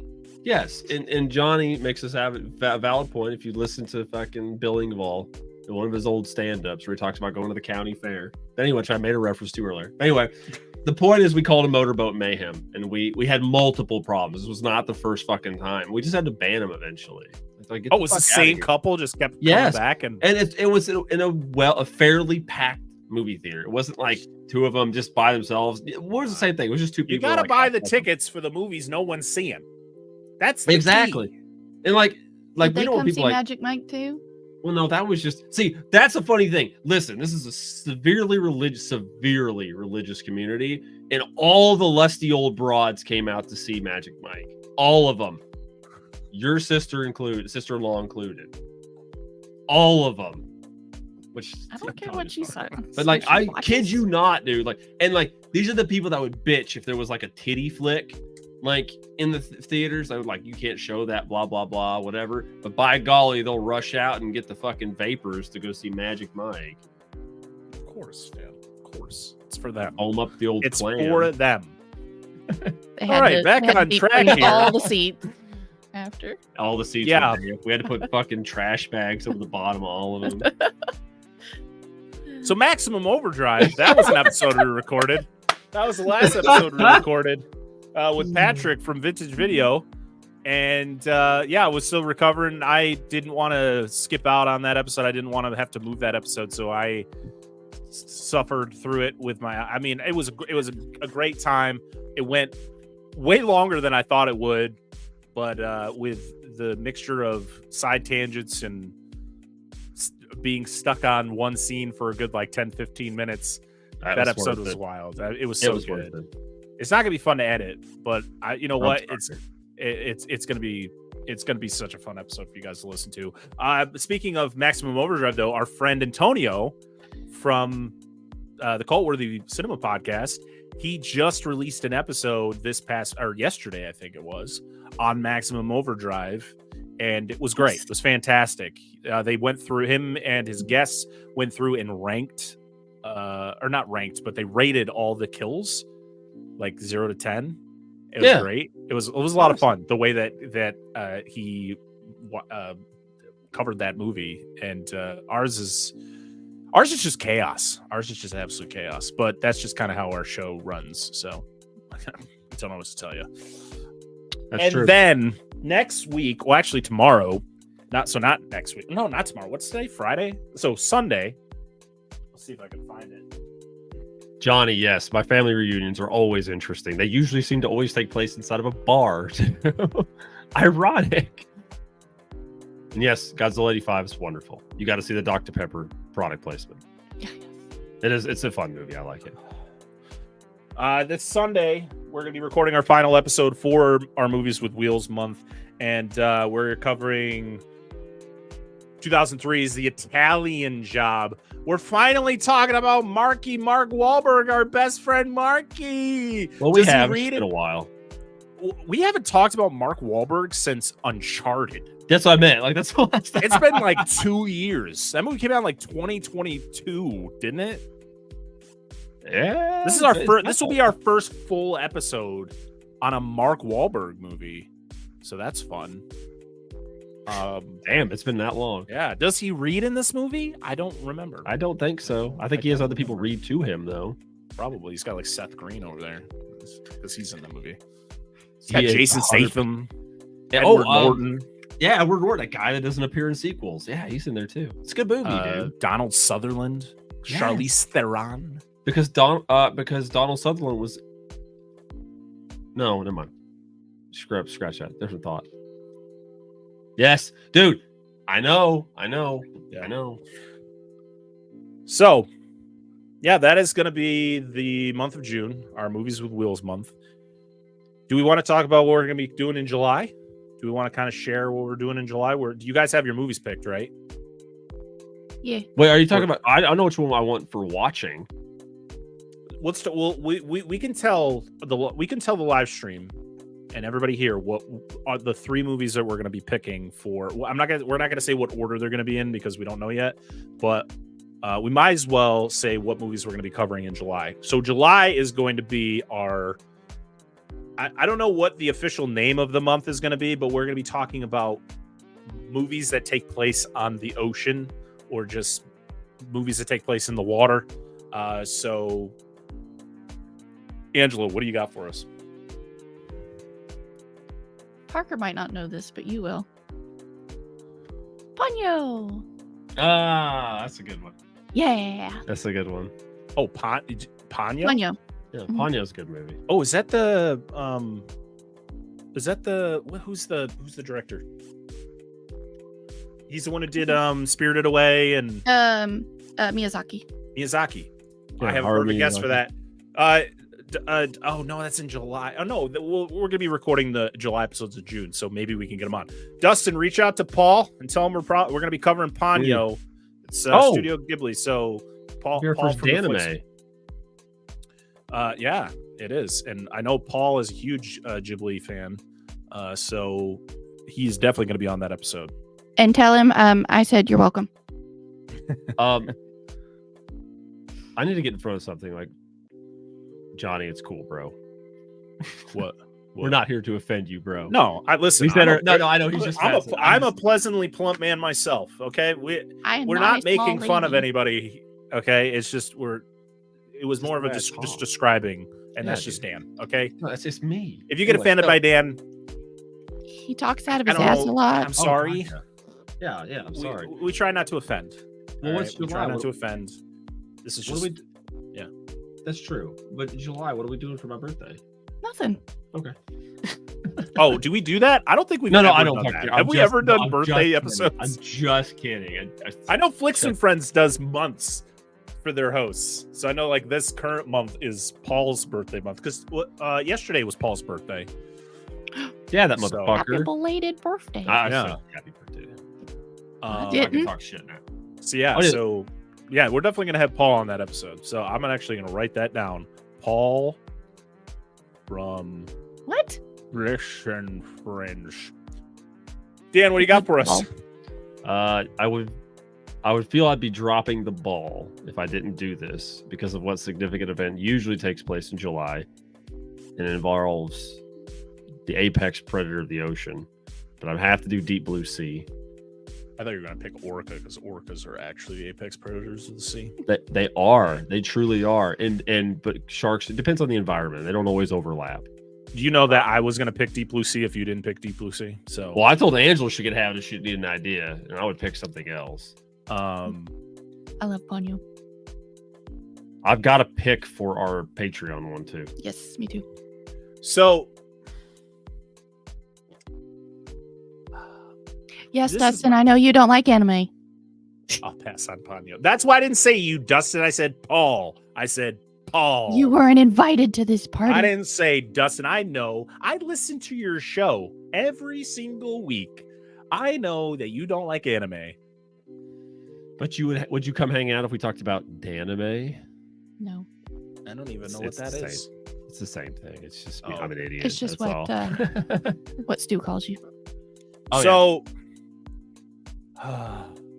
Yes, and Johnny makes us have a valid point. If you listen to fucking Bill Engvall in one of his old stand-ups where he talks about going to the county fair. Anyway, which I made a reference to earlier. Anyway, the point is we called it Motorboat Mayhem, and we had multiple problems. This was not the first fucking time. We just had to ban him eventually. Like, it was the same couple just kept coming back, and it was in a fairly packed movie theater. It wasn't like two of them just by themselves. It was the same thing. It was just two people. You gotta buy the tickets for the movies no one's seeing. That's the exactly. key. And like Did we they don't want come people see like Magic Mike too? well, no, that was just that's a funny thing. Listen, this is a severely religious community, and all the lusty old broads came out to see Magic Mike. All of them. Your sister-in-law included. All of them. Which I don't care what she said. But like, I kid you not, dude. Like, and like, these are the people that would bitch if there was like a titty flick, like in the theaters. They would like, you can't show that, blah blah blah, whatever. But by golly, they'll rush out and get the fucking vapors to go see Magic Mike. Of course, man. Of course, it's for them. Home up the old. It's clan. for them. They All right, back on track here. All the seats after. All the seats. Yeah, we had to put fucking trash bags over the bottom of all of them. So Maximum Overdrive, that was an episode we recorded. That was the last episode we recorded with Patrick from Vintage Video. And I was still recovering. I didn't want to skip out on that episode. I didn't want to have to move that episode. So I suffered through it with it was a great time. It went way longer than I thought it would. But with the mixture of side tangents and being stuck on one scene for a good like 10-15 minutes, that episode was wild. It was so good. It's not gonna be fun to edit, but it's gonna be such a fun episode for you guys to listen to. Speaking of Maximum Overdrive, though, our friend Antonio from the Cult-Worthy Cinema podcast, he just released an episode yesterday, I think it was, on Maximum Overdrive. And it was great. It was fantastic. They went through, him and his guests went through and ranked, or not ranked, but they rated all the kills, like 0 to 10. It was great. It was a lot of fun. The way that he covered that movie, and ours is just chaos. Ours is just absolute chaos. But that's just kind of how our show runs. So I don't know what to tell you. That's true. Then next week, well, actually tomorrow, not next week. No, not tomorrow. What's today? Friday? So Sunday. Let's see if I can find it. Johnny, yes, my family reunions are always interesting. They usually seem to always take place inside of a bar. Ironic. And yes, Godzilla 85 is wonderful. You got to see the Dr. Pepper product placement. It's a fun movie. I like it. This Sunday, we're going to be recording our final episode for our Movies with Wheels month, and we're covering 2003's The Italian Job. We're finally talking about Mark Wahlberg, our best friend Marky. Well, we have in a while. We haven't talked about Mark Wahlberg since Uncharted. That's what I meant. Like, that's what it's been like 2 years. That movie came out in like 2022, didn't it? Yeah. This is our first. This will be our first full episode on a Mark Wahlberg movie, so that's fun. Damn, it's been that long. Yeah. Does he read in this movie? I don't remember. I don't think so. I think he has other people read to him, though. Probably. He's got like Seth Green over there because he's in the movie. He's got Jason Statham. Edward Norton. Yeah, Edward Norton, that guy that doesn't appear in sequels. Yeah, he's in there too. It's a good movie, dude. Donald Sutherland, Charlize Theron. Because Donald Sutherland was. No, never mind. Scratch that. Different thought. Yes, dude. I know. So, yeah, that is going to be the month of June, our Movies with Wheels month. Do we want to talk about what we're going to be doing in July? Do we want to kind of share what we're doing in July? Do you guys have your movies picked, right? Yeah. Wait, are you talking about? I know which one I want for watching. We can tell the live stream and everybody here what are the 3 movies that we're going to be picking for. We're not going to say what order they're going to be in because we don't know yet, but we might as well say what movies we're going to be covering in July. So July is going to be our. I don't know what the official name of the month is going to be, but we're going to be talking about movies that take place on the ocean or just movies that take place in the water. So, Angela, what do you got for us? Parker might not know this, but you will. Ponyo. That's a good one. Yeah. That's a good one. Oh, Ponyo? Ponyo. Yeah, Ponyo's a good movie. Oh, is that the who's the director? He's the one who did Spirited Away and Miyazaki. Miyazaki. Yeah, I have heard a guess for that. Oh no, that's in July. Oh no, we're going to be recording the July episodes of June, so maybe we can get them on. Dustin, reach out to Paul and tell him we're going to be covering Ponyo. It's Studio Ghibli. So Paul Your first from the anime. Yeah, it is, and I know Paul is a huge Ghibli fan, so he's definitely going to be on that episode. And tell him I said you're welcome. I need to get in front of something like Johnny. It's cool, bro. What? We're not here to offend you, bro. No, I listen. No, I know he's just. I'm a pleasantly plump man myself. Okay, we're not making fun of anybody. Okay, it's just it was more of a just describing, and that's just Dan. Okay, no, that's just me. If you get offended by Dan, he talks out of his ass a lot. I'm sorry. Yeah, I'm sorry. We try not to offend. Well, what's we try not to offend. This is just. Yeah, that's true. But July, what are we doing for my birthday? Nothing. Okay. Oh, do we do that? I don't think we've. No, ever I don't. done that. Have we ever done birthday episodes? I'm just kidding. I know Flicks and Friends does months for their hosts, so I know like this current month is Paul's birthday month because yesterday was Paul's birthday. Yeah, that motherfucker. Happy belated birthday. Yeah. Happy birthday. I can talk shit now. So yeah, we're definitely gonna have Paul on that episode. So I'm actually gonna write that down. Paul from what? Flicks and Friends. Dan, what do you got for us? I would feel I'd be dropping the ball if I didn't do this because of what significant event usually takes place in July, and it involves the apex predator of the ocean. But I have to do Deep Blue Sea. I thought you were going to pick orca because orcas are actually the apex predators of the sea. They are. They truly are. But sharks, it depends on the environment. They don't always overlap. Do you know that I was going to pick Deep Blue Sea if you didn't pick Deep Blue Sea? So, well, I told Angela she could have it if she needed an idea, and I would pick something else. I love Ponyo. I've got a pick for our Patreon one too. Yes, me too. So, yes, Dustin, I know you don't like anime. I'll pass on Ponyo. That's why I didn't say you, Dustin. I said Paul. I said Paul. You weren't invited to this party. I didn't say Dustin. I know. I listen to your show every single week. I know that you don't like anime. But would you come hang out if we talked about Danime? No. I don't even know what that is. It's the same thing. It's just I'm an idiot. It's just what Stu calls you.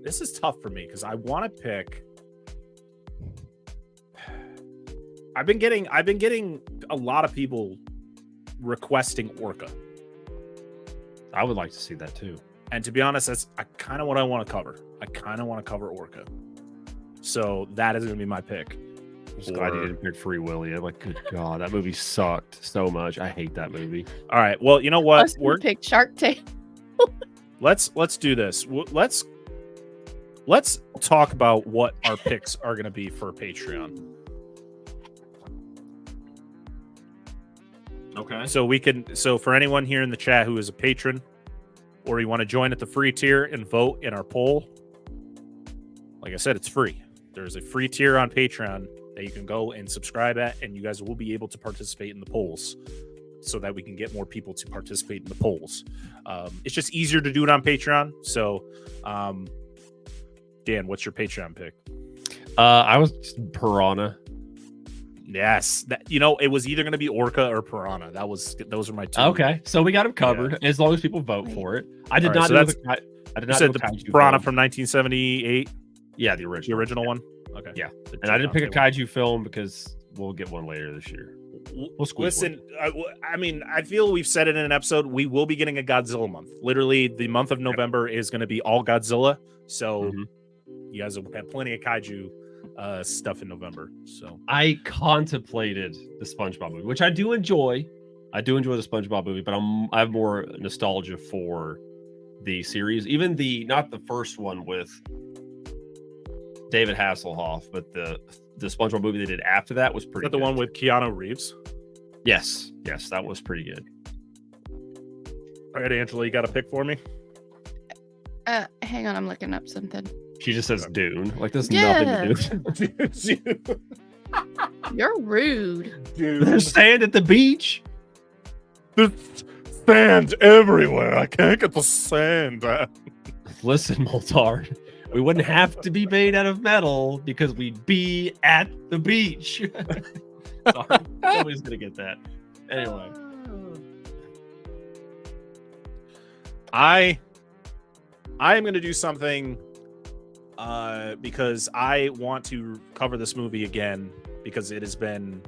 This is tough for me because I want to pick. I've been getting a lot of people requesting Orca. I would like to see that too. And to be honest, that's kind of what I want to cover. I kind of want to cover Orca. So that is going to be my pick. I'm just glad you didn't pick Free Willy. I'm like, good God, that movie sucked so much. I hate that movie. All right. Well, you know what? We're pick Shark Tale. Let's do this. Let's talk about what our picks are going to be for Patreon. Okay. So for anyone here in the chat who is a patron, or you want to join at the free tier and vote in our poll, like I said, it's free. There's a free tier on Patreon that you can go and subscribe at, and you guys will be able to participate in the polls. so that we can get more people to participate in the polls. It's just easier to do it on Patreon. So, Dan, what's your Patreon pick? I was Piranha. Yes, it was either going to be Orca or Piranha. Those are my two. Okay, so we got them covered as long as people vote for it. I did not. So I did not do know the kaiju Piranha film. from 1978. Yeah, the The original. original one. Okay. Yeah, and I didn't pick a kaiju film because we'll get one later this year. We'll squeeze Listen, I mean, I feel we've said it in an episode. We will be getting a Godzilla month. Literally, the month of November is going to be all Godzilla. So you guys will have plenty of kaiju stuff in November. So I contemplated the SpongeBob movie, which I do enjoy. I do enjoy the SpongeBob movie, but I have more nostalgia for the series, even not the first one with David Hasselhoff, but the SpongeBob movie they did after that was pretty. Is that the one with Keanu Reeves? Yes, that was pretty good. All right, Angela, you got a pick for me? Hang on, I'm looking up something. She just says Dune. Like there's Yeah. nothing to do. You're rude. There's sand at the beach. There's sand everywhere. I can't get the sand. Listen, Moltard, we wouldn't have to be made out of metal because we'd be at the beach. Sorry, nobody's gonna get that. Anyway, I am going to do something because I want to cover this movie again, because it has been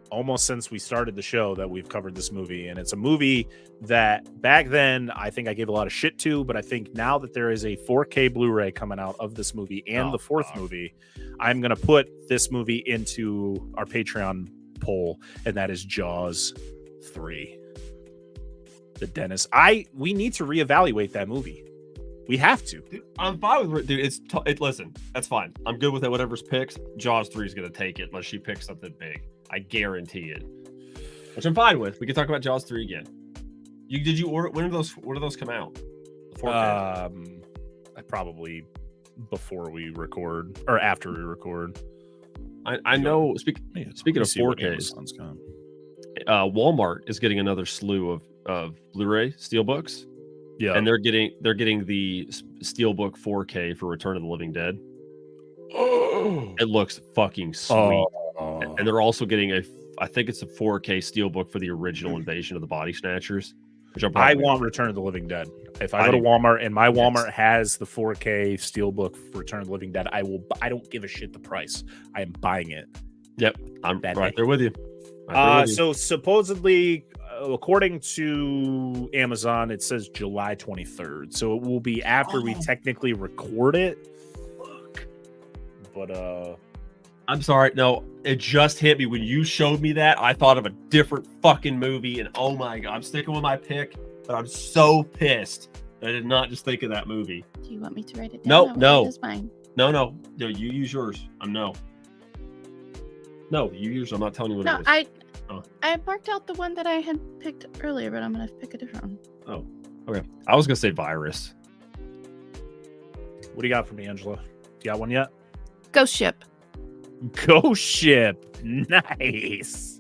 almost since we started the show that we've covered this movie, and it's a movie that back then I think I gave a lot of shit to, but I think now that there is a 4K Blu-ray coming out of this movie and the fourth movie, I'm going to put this movie into our Patreon poll, and that is Jaws 3. The dentist. We need to reevaluate that movie. We have to. dude, I'm fine with it, dude. Listen, that's fine. I'm good with it. Whatever's picks, Jaws 3 is gonna take it unless she picks something big. I guarantee it. Which I'm fine with. We can talk about Jaws 3 again. Did you order? When do those come out? The 4K? I probably before we record or after we record. I know. Speaking of 4K, Walmart is getting another slew of Blu-ray steelbooks. Yeah, and they're getting the steelbook 4K for Return of the Living Dead. It looks fucking sweet. And they're also getting I think it's a 4K steelbook for the original Invasion of the Body Snatchers. Which I want Return of the Living Dead. If I go to Walmart and my Walmart has the 4K steelbook for Return of the Living Dead, I don't give a shit the price. I am buying it. Yep, I'm right there with you. So supposedly, according to Amazon, it says July 23rd. So it will be after we technically record it. But I'm sorry. No, it just hit me when you showed me that. I thought of a different fucking movie, and oh my god, I'm sticking with my pick. But I'm so pissed that I did not just think of that movie. Do you want me to write it down? No. It's mine. No. You use yours. No, you use. I'm not telling you what it is. I marked out the one that I had picked earlier, but I'm gonna pick a different one. Oh, okay. I was gonna say Virus. what do you got for me, Angela? You got one yet? Ghost Ship. Ghost Ship. Nice.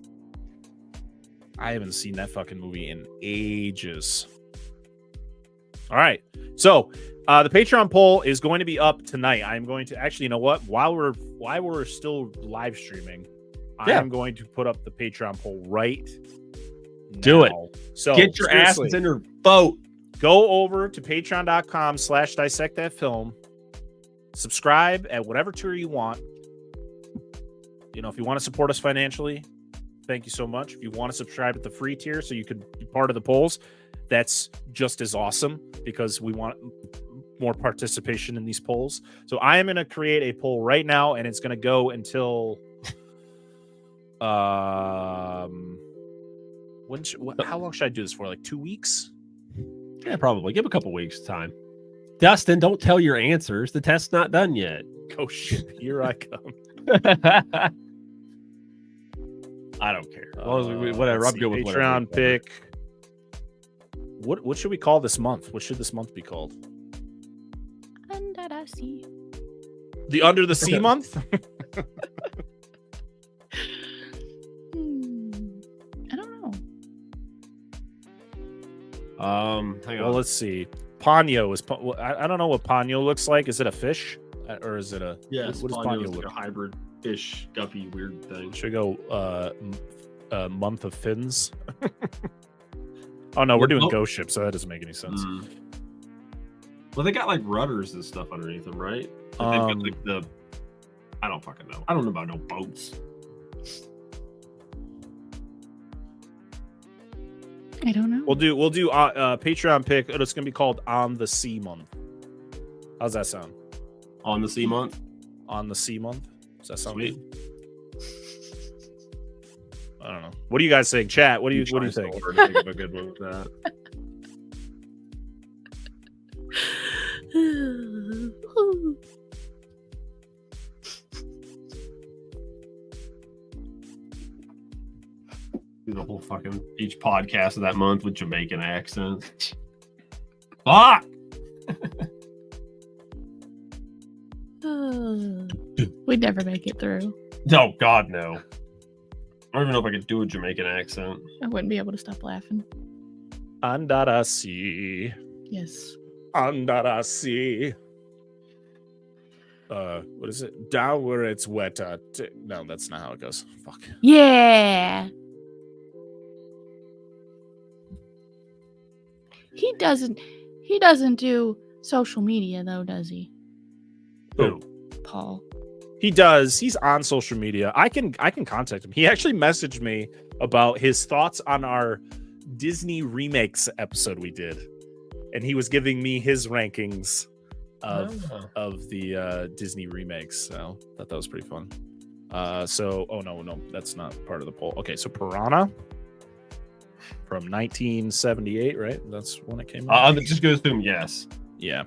I haven't seen that fucking movie in ages. All right. So the Patreon poll is going to be up tonight. I'm going to actually, you know what? While we're still live streaming, I am going to put up the Patreon poll right now. Do it. So get your asses in your vote. Go over to patreon.com/dissectthatfilm. Subscribe at whatever tier you want. You know, if you want to support us financially, thank you so much. If you want to subscribe at the free tier so you could be part of the polls, that's just as awesome, because we want more participation in these polls. So I am going to create a poll right now, and it's going to go until how long should I do this for? Like 2 weeks? Yeah, probably. Give a couple weeks time. Dustin, don't tell your answers. The test's not done yet. Oh shit, here I come. I don't care. As long as whatever. I'm good with whatever. Patreon pick. What should we call this month? What should this month be called? Under the sea. The Under the Sea month? I don't know. Hang Well, on. let's see. Ponyo is. I don't know what Ponyo looks like. Is it a fish or is it a? Yes, What does Ponyo Ponyo is like look? a hybrid fish, guppy, weird thing. Should we go month of fins? Oh no, we're doing ghost ship, so that doesn't make any sense. Well, they got like rudders and stuff underneath them, right? Like they've got like the. I don't fucking know. I don't know about no boats. I don't know. We'll do Patreon pick. It's gonna be called On the Sea Month. How's that sound? On the Sea Month. On the Sea Month. Does that sound Sweet. good? I don't know. What do you guys think, chat? What do you think? Think of a good one with that. Do the whole fucking each podcast of that month with Jamaican accents. Fuck! We'd never make it through. No, God, no. I don't even know if I could do a Jamaican accent. I wouldn't be able to stop laughing. Under the sea. Yes. Under the sea. What is it? Down where it's wet. No, that's not how it goes. Fuck. Yeah. He doesn't do social media though, does he? Who? Paul. He does. He's on social media. I can contact him. He actually messaged me about his thoughts on our Disney remakes episode we did, and he was giving me his rankings of the Disney remakes. So I thought that was pretty fun. Oh no, that's not part of the poll. Okay, so Piranha from 1978, right? That's when it came out. It just goes through yes. Yeah.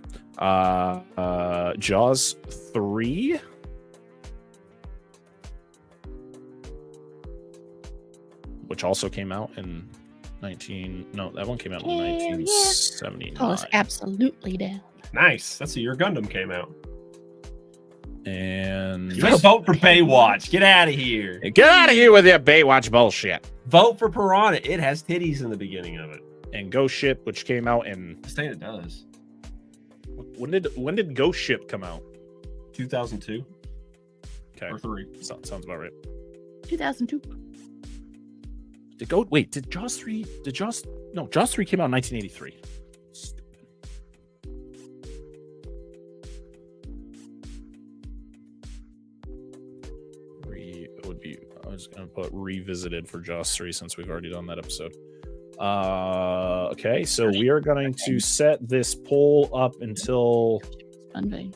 Jaws 3. Which also came out in that one came out in 1979. Paul is absolutely down. Nice. That's the year Gundam came out. And You gotta vote for Baywatch. Get out of here. get out of here with your Baywatch bullshit. Vote for Piranha. It has titties in the beginning of it. And Ghost Ship, which came out in I'm saying it does. when did Ghost Ship come out? 2002 Okay, or 3. sounds about right. 2002. Did Jaws 3? Jaws 3 came out in 1983. I was gonna put revisited for Jaws 3 since we've already done that episode. Okay, so we are going to set this poll up until Sunday.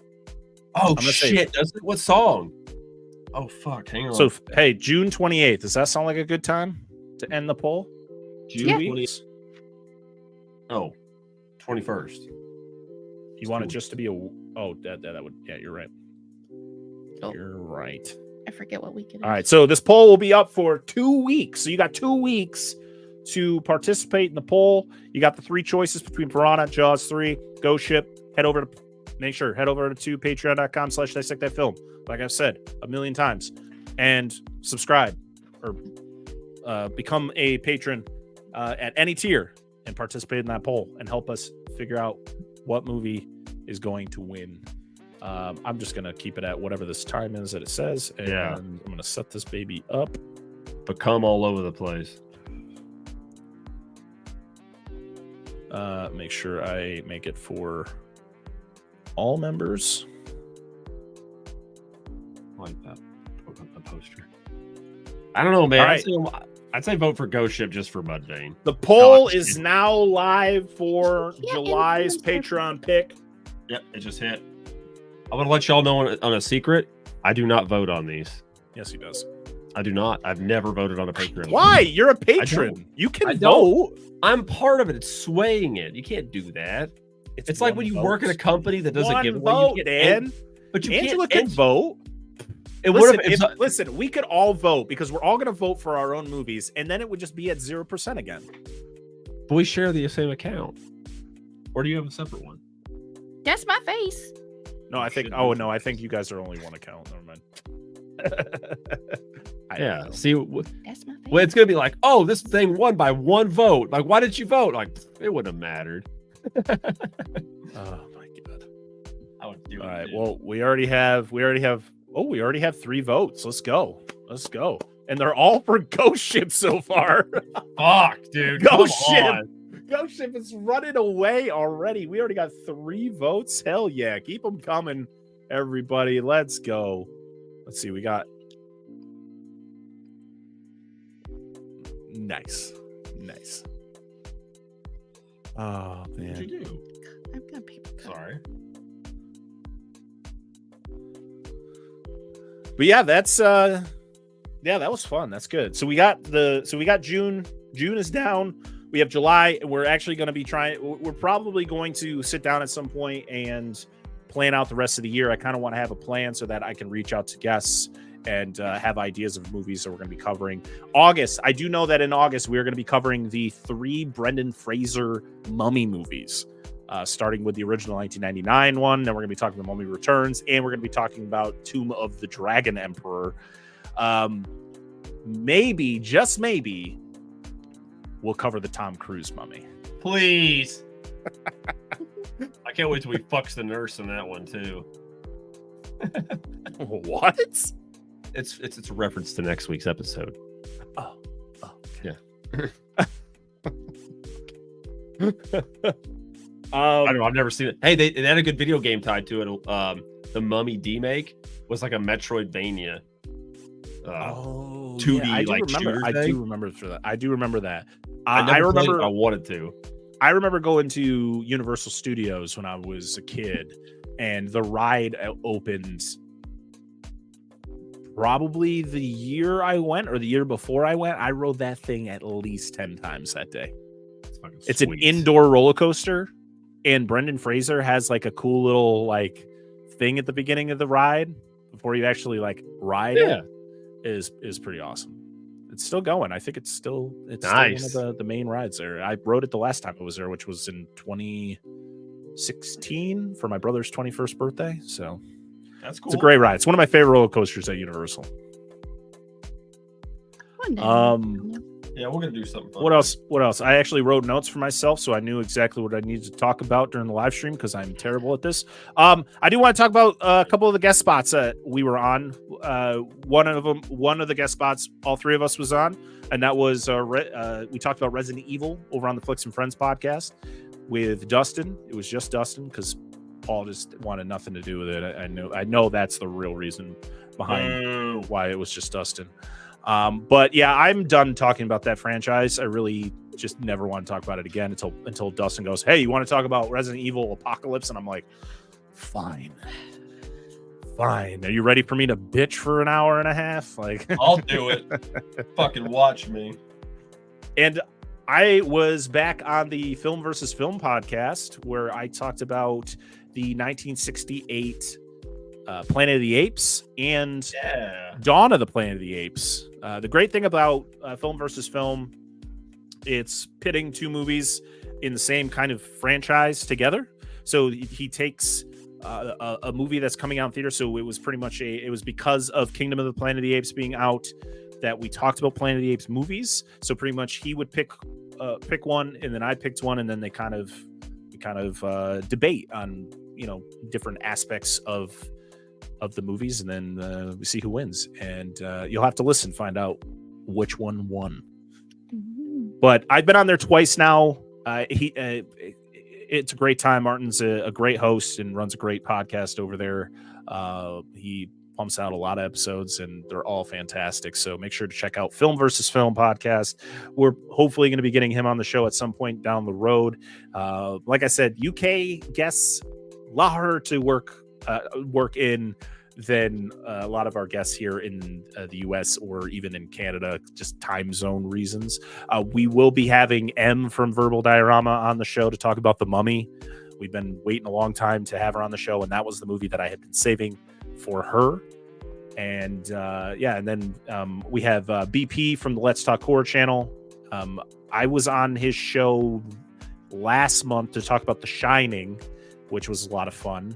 Oh gonna shit! What song? Oh fuck! Hang on. So hey, June 28th. Does that sound like a good time to end the poll? June Yeah. 20th. Oh, 21st. You want it just to be a? Oh, that would. Yeah, you're right. Oh. You're right. I forget what week it is. All right, so this poll will be up for 2 weeks. So you got 2 weeks to participate in the poll. You got the 3 choices between Piranha, Jaws 3, Ghost Ship. Head over to patreon.com/dissect that film. Like I've said a million times, and subscribe or become a patron at any tier and participate in that poll and help us figure out what movie is going to win. I'm just gonna keep it at whatever this time is that it says, and I'm gonna set this baby up. Become all over the place. Make sure I make it for all members. I like that. A poster. I don't know, man. All right. I'd say vote for Ghost Ship just for Mudvayne. The poll Gosh, is dude. now live for Yeah, July's and- Patreon pick. Yep, it just hit. I want to let y'all know on a secret. I do not vote on these. Yes, he does. I do not. I've never voted on a Patreon. Why? You're a patron. You I can don't. vote. I'm part of it. It's swaying it. You can't do that. It's like when you work at a company that doesn't One give away. vote, You Dan. can't, but you Angela can't can vote. And Listen, what if listen, we could all vote because we're all going to vote for our own movies, and then it would just be at 0% again. but we share the same account? Or do you have a separate one? That's my face. No, I think. Oh no, I think you guys are only one account. Never mind. Yeah. know. See, That's my favorite. well, it's gonna be like, oh, this thing won by 1 vote. Like, why didn't you vote? Like, it wouldn't have mattered. Oh my god. I would do All it. right. dude. Well, we already have 3 votes. Let's go. And they're all for Ghost Ship so far. fuck, dude. Ghost come Ship. on. Ghost Ship is running away already. We already got 3 votes. Hell yeah. Keep them coming, everybody. Let's go. Let's see. We got. Nice. Oh, What'd man. you do? I've got people. Sorry. But yeah, that's that was fun. That's good. So we got June. June is down. We have July, and we're actually going to be we're probably going to sit down at some point and plan out the rest of the year. I kind of want to have a plan so that I can reach out to guests and have ideas of movies that we're going to be covering. August, I do know that in August we're going to be covering the 3 Brendan Fraser Mummy movies, starting with the original 1999 one. Then we're going to be talking about Mummy Returns, and we're going to be talking about Tomb of the Dragon Emperor. Maybe, just maybe, we'll cover the Tom Cruise Mummy. Please. I can't wait till he fucks the nurse in that one too. What? It's a reference to next week's episode. Oh, Yeah. I don't know. I've never seen it. Hey, they had a good video game tied to it. The Mummy demake was like a Metroidvania. 2D I do like remember. shooter I thing. do remember for that. I do remember that. I I never played it, remember. I wanted to. I remember going to Universal Studios when I was a kid, and the ride opened probably the year I went or the year before I went. I rode that thing at least 10 times that day. It's an indoor roller coaster, and Brendan Fraser has like a cool little like thing at the beginning of the ride before you actually like ride it. Is pretty awesome. It's still going. I think it's still Nice. still one of the main rides there. I rode it the last time I was there, which was in 2016 for my brother's 21st birthday. So That's cool. it's a great ride. It's one of my favorite roller coasters at Universal. One day. Yeah, we're gonna do something fun. What else? I actually wrote notes for myself, so I knew exactly what I needed to talk about during the live stream because I'm terrible at this. I do want to talk about a couple of the guest spots that we were on. One of the guest spots, all 3 of us was on, and that was we talked about Resident Evil over on the Flicks and Friends podcast with Dustin. It was just Dustin because Paul just wanted nothing to do with it. I know that's the real reason behind why it was just Dustin. But yeah, I'm done talking about that franchise. I really just never want to talk about it again until Dustin goes, "Hey, you want to talk about Resident Evil Apocalypse?" And I'm like, fine. Are you ready for me to bitch for an hour and a half? Like, I'll do it. Fucking watch me. And I was back on the Film versus Film podcast where I talked about the 1968 Planet of the Apes and Dawn of the Planet of the Apes. The great thing about Film versus Film, it's pitting 2 movies in the same kind of franchise together. So he takes a movie that's coming out in theater. So it was pretty much it was because of Kingdom of the Planet of the Apes being out that we talked about Planet of the Apes movies. So pretty much he would pick one, and then I picked one, and then we kind of debate on different aspects of the movies, and then we see who wins. And you'll have to listen, find out which one won. But I've been on there twice now. It's a great time. Martin's a great host and runs a great podcast over there. He pumps out a lot of episodes, and they're all fantastic. So make sure to check out Film versus Film podcast. We're hopefully going to be getting him on the show at some point down the road. Like I said, UK guests, a lot harder to work in than a lot of our guests here in the US or even in Canada, just time zone reasons. We will be having M from Verbal Diorama on the show to talk about The Mummy. We've been waiting a long time to have her on the show, and that was the movie that I had been saving for her. And and then we have BP from the Let's Talk Horror channel. I was on his show last month to talk about The Shining, which was a lot of fun.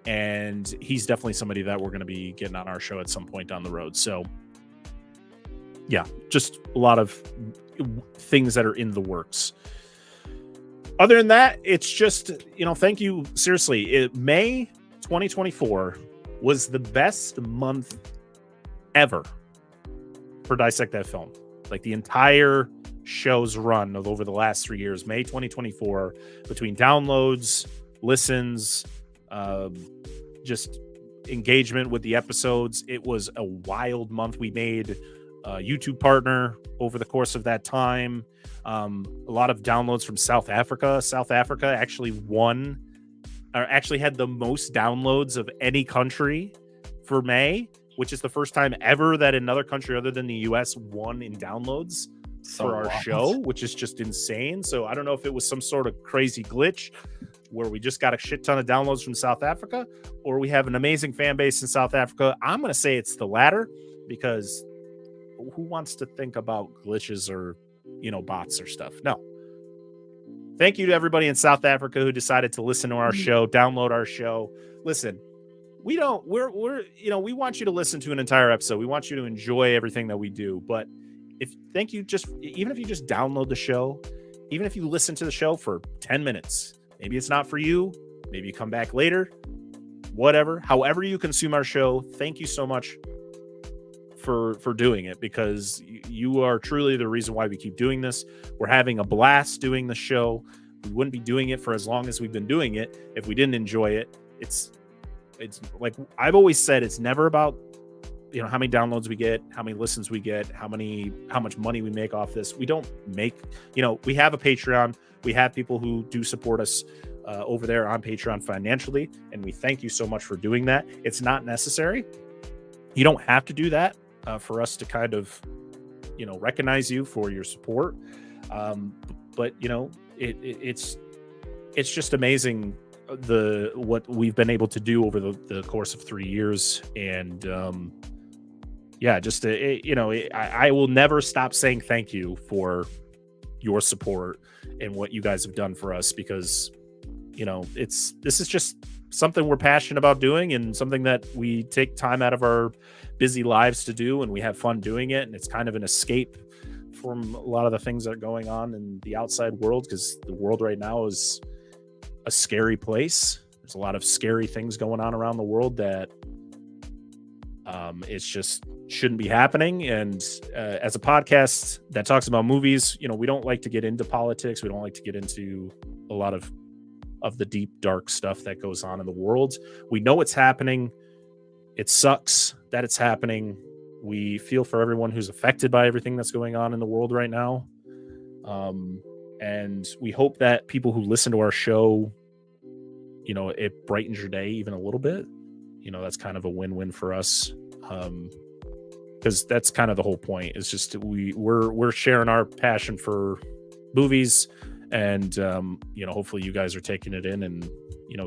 and he's definitely somebody that we're going to be getting on our show at some point down the road. So yeah, just a lot of things that are in the works. Other than that, it's just, thank you. Seriously, May 2024 was the best month ever for Dissect That Film. Like the entire show's run of over the last 3 years, May 2024, between downloads, listens, just engagement with the episodes. It was a wild month. We made a YouTube partner over the course of that time. A lot of downloads from South Africa. South Africa actually had the most downloads of any country for May, which is the first time ever that another country other than the US won in downloads for our show, which is just insane. So I don't know if it was some sort of crazy glitch where we just got a shit ton of downloads from South Africa, or we have an amazing fan base in South Africa. I'm going to say it's the latter, because who wants to think about glitches or bots or stuff? No. Thank you to everybody in South Africa who decided to listen to our show, download our show. Listen, we want you to listen to an entire episode. We want you to enjoy everything that we do. But even if you just download the show, even if you listen to the show for 10 minutes, maybe it's not for you. Maybe you come back later, whatever, however you consume our show. Thank you so much for doing it, because you are truly the reason why we keep doing this. We're having a blast doing the show. We wouldn't be doing it for as long as we've been doing it if we didn't enjoy it. It's like I've always said, it's never about how many downloads we get, how many listens we get, how much money we make off this. We don't make, we have a Patreon. We have people who do support us over there on Patreon financially, and we thank you so much for doing that. It's not necessary. You don't have to do that for us to kind of, recognize you for your support. But it's just amazing what we've been able to do over the course of 3 years. And I will never stop saying thank you for your support and what you guys have done for us, because this is just something we're passionate about doing, and something that we take time out of our busy lives to do, and we have fun doing it. And it's kind of an escape from a lot of the things that are going on in the outside world, because the world right now is a scary place. There's a lot of scary things going on around the world that it's just shouldn't be happening. And as a podcast that talks about movies, we don't like to get into politics. We don't like to get into a lot of the deep, dark stuff that goes on in the world. We know it's happening. It sucks that it's happening. We feel for everyone who's affected by everything that's going on in the world right now. And we hope that people who listen to our show, it brightens your day even a little bit. That's kind of a win-win for us. Because that's kind of the whole point. It's just we're sharing our passion for movies, and hopefully you guys are taking it in and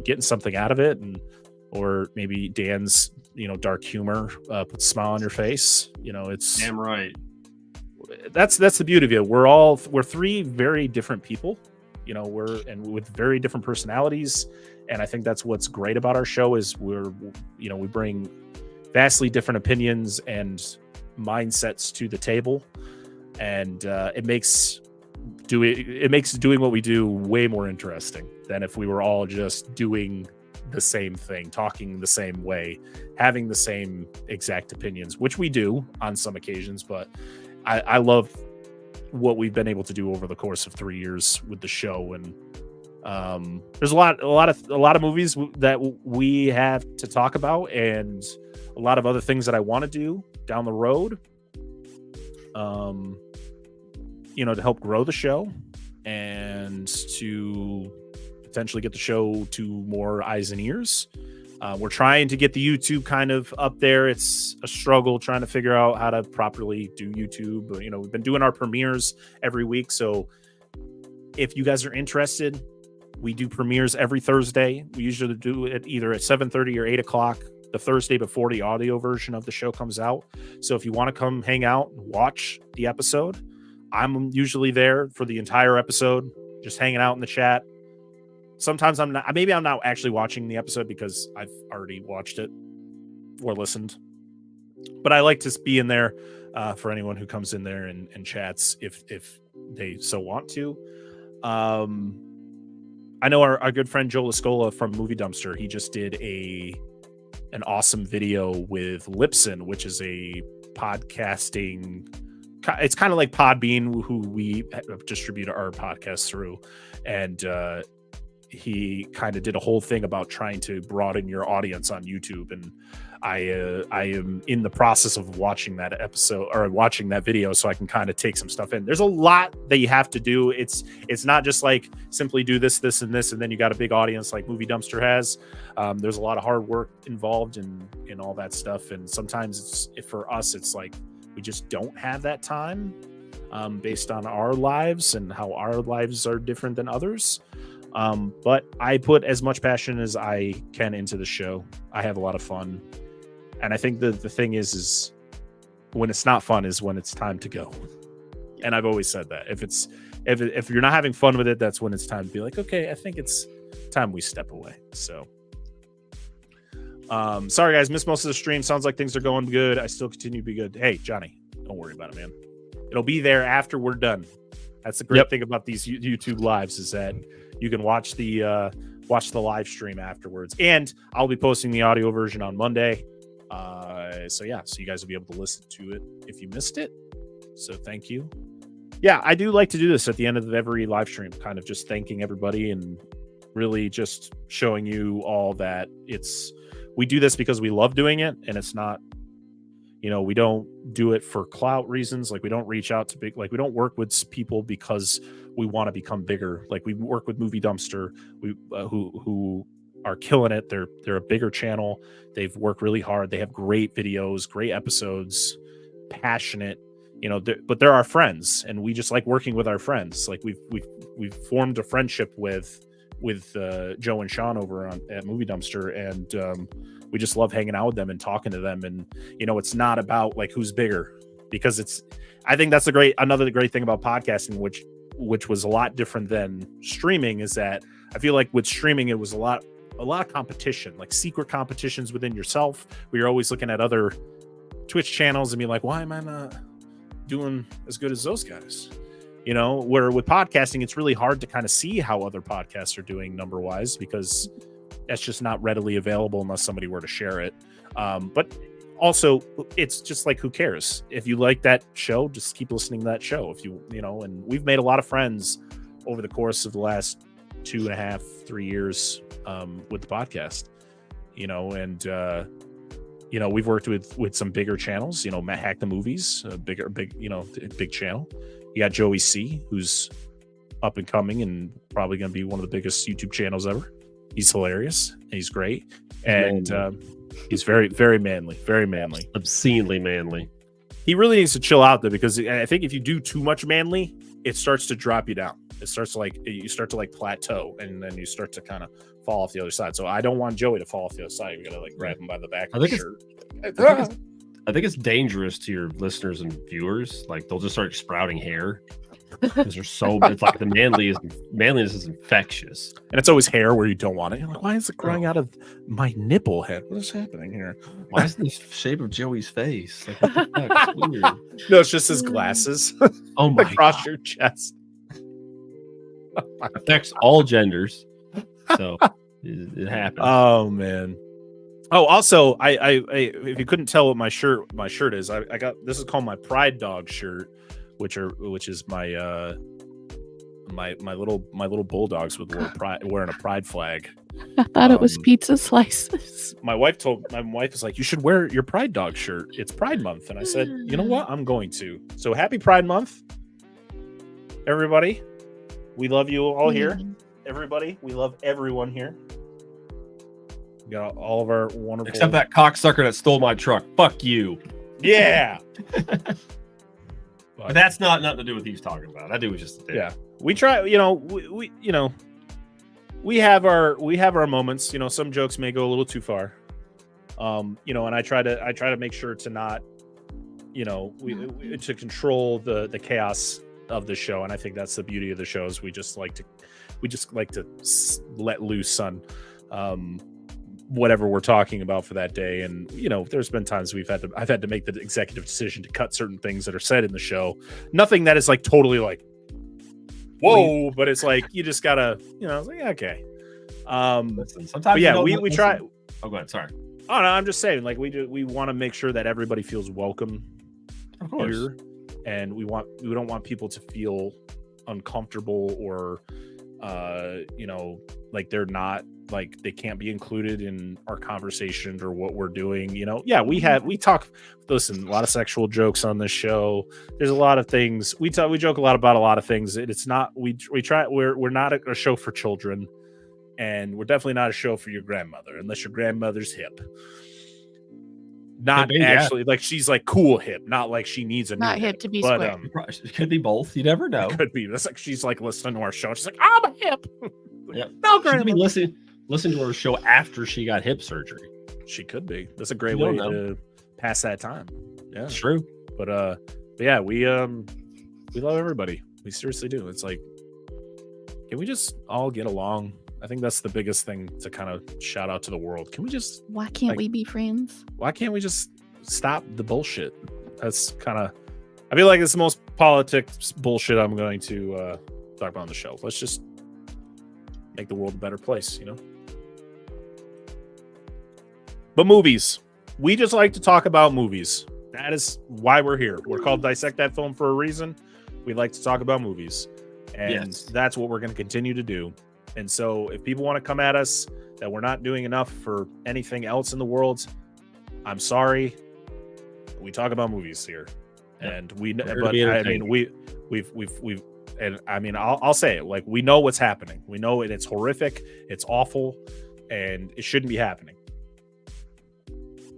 getting something out of it, or maybe Dan's dark humor puts a smile on your face. It's damn right. That's the beauty of it. We're three very different people, and with very different personalities. And I think that's what's great about our show is we bring vastly different opinions and mindsets to the table, and it makes doing what we do way more interesting than if we were all just doing the same thing, talking the same way, having the same exact opinions, which we do on some occasions. But I love what we've been able to do over the course of 3 years with the show. And there's a lot of movies that we have to talk about, and a lot of other things that I want to do down the road, to help grow the show and to potentially get the show to more eyes and ears. We're trying to get the YouTube kind of up there. It's a struggle trying to figure out how to properly do YouTube. We've been doing our premieres every week. So if you guys are interested, we do premieres every Thursday. We usually do it either at 7:30 or 8 o'clock, the Thursday before the audio version of the show comes out. So if you want to come hang out and watch the episode, I'm usually there for the entire episode, just hanging out in the chat, sometimes I'm not actually watching the episode because I've already watched it or listened. But I like to be in there for anyone who comes in there and chats if they so want to. I know our good friend Joe Lascola from Movie Dumpster. He just did an awesome video with Lipson, which is a podcasting. It's kind of like Podbean, who we distribute our podcast through, and he kind of did a whole thing about trying to broaden your audience on YouTube. And I am in the process of watching that episode or watching that video so I can kind of take some stuff in. There's a lot that you have to do. It's not just like simply do this, and this, and then you got a big audience like Movie Dumpster has. There's a lot of hard work involved in all that stuff. And sometimes for us, it's like we just don't have that time based on our lives and how our lives are different than others. But I put as much passion as I can into the show. I have a lot of fun. And I think the thing is when it's not fun is when it's time to go. And I've always said that if you're not having fun with it, that's when it's time to be like, okay, I think it's time we step away. So, sorry guys, missed most of the stream. Sounds like things are going good. I still continue to be good. Hey, Johnny, don't worry about it, man. It'll be there after we're done. That's the great thing about these YouTube lives is that you can watch the live stream afterwards, and I'll be posting the audio version on Monday. So you guys will be able to listen to it if you missed it. So thank you. Yeah, I do like to do this at the end of every live stream, kind of just thanking everybody and really just showing you all that we do this because we love doing it, and it's not, we don't do it for clout reasons. Like we don't reach out to we don't work with people because we want to become bigger. Like we work with Movie Dumpster, who are killing it. They're a bigger channel. They've worked really hard. They have great videos, great episodes, passionate, but they're our friends, and we just like working with our friends. Like we've formed a friendship with Joe and Sean over at Movie Dumpster, and we just love hanging out with them and talking to them. And it's not about like who's bigger, because I think that's another great thing about podcasting, which was a lot different than streaming, is that I feel like with streaming it was a lot of competition, like secret competitions within yourself. We were always looking at other Twitch channels and be like, why am I not doing as good as those guys? Where with podcasting, it's really hard to kind of see how other podcasts are doing number wise, because that's just not readily available unless somebody were to share it. But also, it's just like, who cares? If you like that show, just keep listening to that show. If and we've made a lot of friends over the course of the last 2.5-3 years with the podcast, and we've worked with some bigger channels, Matt Hack the Movies, a big channel. You got Joey C, who's up and coming and probably going to be one of the biggest YouTube channels ever. He's hilarious. And he's great. And he's very, very manly, very manly. Obscenely manly. He really needs to chill out, though, because I think if you do too much manly, it starts to drop you down. It starts to you start to plateau, and then you start to kind of fall off the other side. So I don't want Joey to fall off the other side. You got to grab him by the back of the shirt. I think it's dangerous to your listeners and viewers. Like they'll just start sprouting hair because they're so. It's like the manliness is infectious, and it's always hair where you don't want it. You're like, why is it growing out of my nipple head? What is happening here? Why is the shape of Joey's face? Like, what the fuck? It's weird. No, it's just his glasses. Oh my across your chest. Affects all genders, so it happens. Oh man. Oh, also, I if you couldn't tell what my shirt is, I got, this is called my Pride Dog shirt, which is my my little bulldogs wearing a pride flag. I thought it was pizza slices. My wife is like, you should wear your Pride Dog shirt. It's Pride Month, and I said, you know what, I'm going to. So happy Pride Month, everybody. We love you all here. Everybody, we love everyone here. We got all of our wonderful... Except that cocksucker that stole my truck. Fuck you. Yeah! But that's not nothing to do with what he's talking about. That dude was just a dick. Yeah. We try, we have our moments. Some jokes may go a little too far. And I try to make sure to not, to control the chaos of the show. And I think that's the beauty of the show, is we just like to we just like to let loose on whatever we're talking about for that day. And there's been times I've had to make the executive decision to cut certain things that are said in the show. Nothing that is like totally like whoa, but it's like you just gotta it's like okay. Listen, sometimes we try. Oh, go ahead. Sorry. Oh no, I'm just saying, like we want to make sure that everybody feels welcome Of course. here, and we don't want people to feel uncomfortable or like they're not, like they can't be included in our conversation or what we're doing. We talk. Listen, a lot of sexual jokes on this show. There's a lot of things we joke a lot about a lot of things. It's not we're not a show for children. And we're definitely not a show for your grandmother, unless your grandmother's hip. Not actually, like she's like cool hip, not like she needs a Not new hip to be but, square. It could be both. You never know. Could be. That's like she's like listening to our show. She's like, I'm a hip. Yeah. No, She could be grandma. listen to her show after she got hip surgery. She could be. That's a great You way don't to pass that time. Yeah, It's true. but yeah, we love everybody. We seriously do. It's like, can we just all get along? I think that's the biggest thing to kind of shout out to the world. Can we just? Why can't we be friends? Why can't we just stop the bullshit? That's kind of. I feel like it's the most politics bullshit I'm going to talk about on the show. Let's just make the world a better place, But movies, we just like to talk about movies. That is why we're here. We're called Dissect That Film for a reason. We like to talk about movies, and that's what we're going to continue to do. And so if people want to come at us that we're not doing enough for anything else in the world, I'm sorry. We talk about movies here, and we've and I mean, I'll say it, like, we know what's happening. We know it. It's horrific. It's awful, and it shouldn't be happening.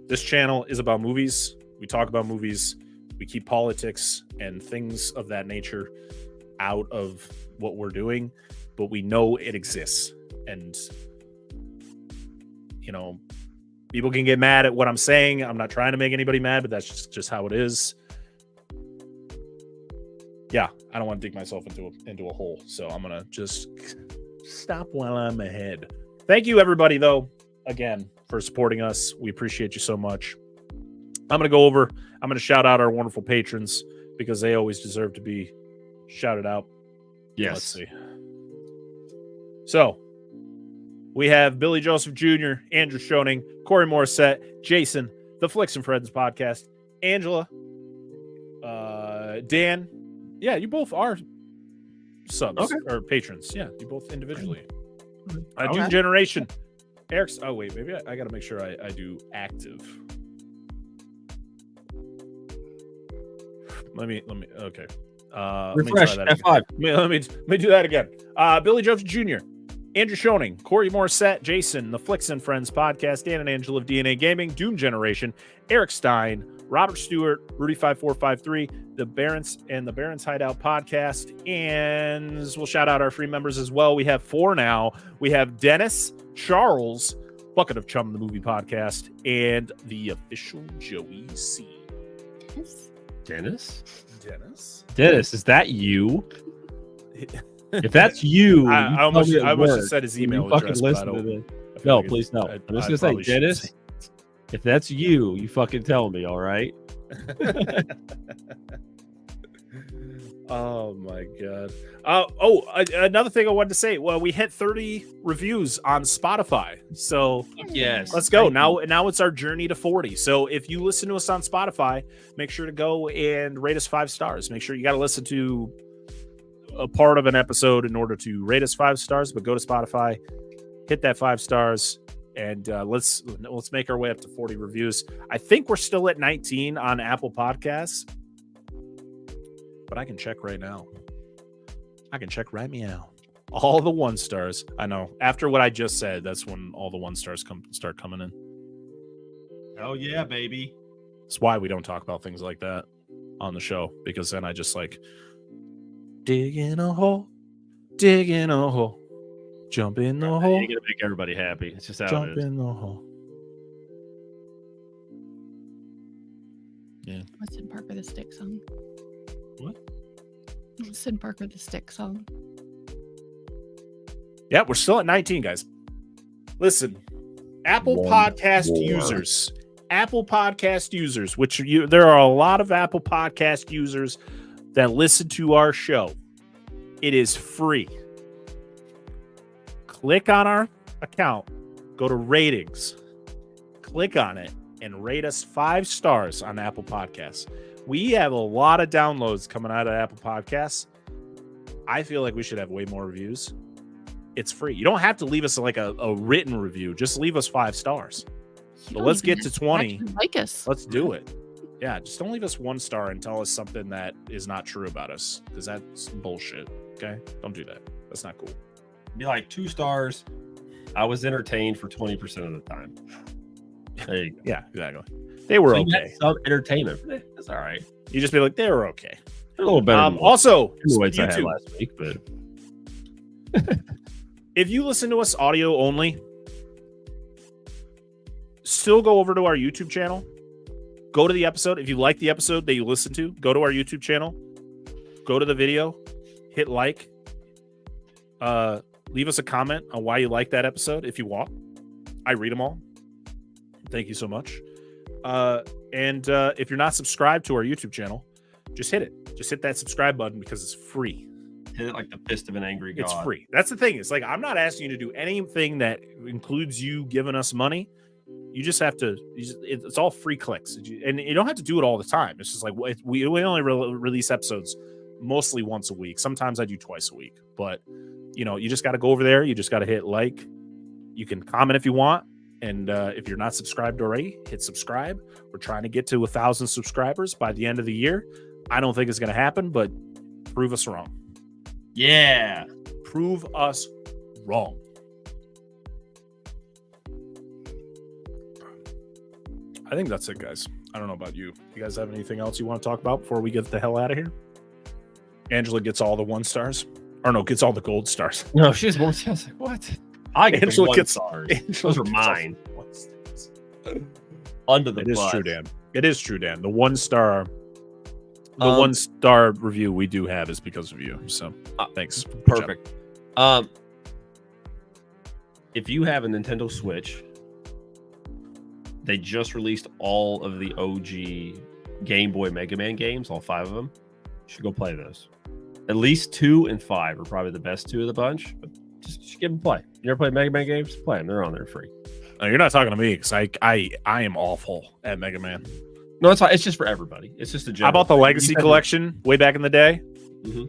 This channel is about movies. We talk about movies. We keep politics and things of that nature out of what we're doing, but we know it exists. And, people can get mad at what I'm saying. I'm not trying to make anybody mad, but that's just how it is. Yeah, I don't want to dig myself into a hole, so I'm gonna just stop while I'm ahead. Thank you, everybody, though, again, for supporting us. We appreciate you so much. I'm gonna shout out our wonderful patrons because they always deserve to be shouted out. Yes. Let's see. So we have Billy Joseph Jr., Andrew Schoening, Corey Morissette, Jason, the Flicks and Friends podcast, Angela, Dan. Yeah, you both are subs or patrons. Yeah, you both individually. Doom Generation. Eric's. Oh wait, maybe I got to make sure I do active. Let me. Okay. Refresh F5. Let me do that again. Billy Joseph Jr., Andrew Schoening, Corey Morissette, Jason, the Flicks and Friends podcast, Dan and Angela of DNA Gaming, Doom Generation, Eric Stein, Robert Stewart, Rudy5453, the Barons and the Barons Hideout podcast, and we'll shout out our free members as well. We have 4 now. We have Dennis, Charles, Bucket of Chum, the movie podcast, and the official Joey C. Dennis, is that you? If that's you, I almost just said his email address. No, please no. I'm just gonna say, Dennis. If that's you, you fucking tell me, all right? Oh my god. Another thing I wanted to say. Well, we hit 30 reviews on Spotify. So yes, let's go. Now it's our journey to 40. So if you listen to us on Spotify, make sure to go and rate us 5 stars. Make sure you got to listen to a part of an episode in order to rate us 5 stars, but go to Spotify, hit that 5 stars. And let's make our way up to 40 reviews. I think we're still at 19 on Apple Podcasts, but I can check right now. I can check right meow. All the 1 stars. I know. After what I just said, that's when all the 1 stars start coming in. Oh yeah, baby. That's why we don't talk about things like that on the show, because then I just like dig in a hole, jump in the hole. You're gonna make everybody happy. It's just how Jump it is. in the hole. Yeah. What's in Parker the Stick song? What? What's in Parker the Stick song? Yeah, we're still at 19, guys. Listen, Apple Podcast users, there are a lot of Apple Podcast users that listen to our show. It is free. Click on our account, go to ratings, click on it, and rate us 5 stars on Apple Podcasts. We have a lot of downloads coming out of Apple Podcasts. I feel like we should have way more reviews. It's free. You don't have to leave us like a written review. Just leave us 5 stars. But let's get to 20. Like us. Let's do it. Yeah, just don't leave us 1 star and tell us something that is not true about us, because that's bullshit. Okay? Don't do that. That's not cool. Be like 2 stars. I was entertained for 20% of the time. There you go. Yeah, exactly. They were So okay. some entertainment. That's all right. You just be like, they were okay. A little better. Than Also, the weights I had YouTube. last week, but If you listen to us audio only, still go over to our YouTube channel. Go to the episode. If you like the episode that you listen to, go to our YouTube channel. Go to the video. Hit like. Leave us a comment on why you like that episode if you want. I read them all. Thank you so much. And if you're not subscribed to our YouTube channel, just hit it. Just hit that subscribe button because it's free. hit it like the fist of an angry god. It's free. That's the thing. It's like, I'm not asking you to do anything that includes you giving us money. You just have to, it's all free clicks. And you don't have to do it all the time. It's just like, we only release episodes mostly once a week. Sometimes I do twice a week, but you just got to go over there. You just got to hit like. You can comment if you want. And if you're not subscribed already, hit subscribe. We're trying to get to 1,000 subscribers by the end of the year. I don't think it's going to happen, but prove us wrong. Yeah. Prove us wrong. I think that's it, guys. I don't know about you. You guys have anything else you want to talk about before we get the hell out of here? Angela gets all the 1 stars. Or no, gets all the gold stars. No, she's more. I was like, what? I get Angela the 1 gets- stars. Angela Those are gets mine. all the 1 stars. Under the It is bus. true, Dan. It is true, Dan. The 1 star, the Um, 1 star review we do have is because of you. So thanks. Good job. Perfect. If you have a Nintendo Switch, they just released all of the OG Game Boy Mega Man games, all 5 of them. You should go play those. At least 2 and 5 are probably the best 2 of the bunch. But just give them a play. You ever played Mega Man games? Play them. They're on there free. You're not talking to me because I am awful at Mega Man. No, it's not. It's just for everybody. It's just a I general bought the thing. Legacy You guys Collection way back in the day. Mhm.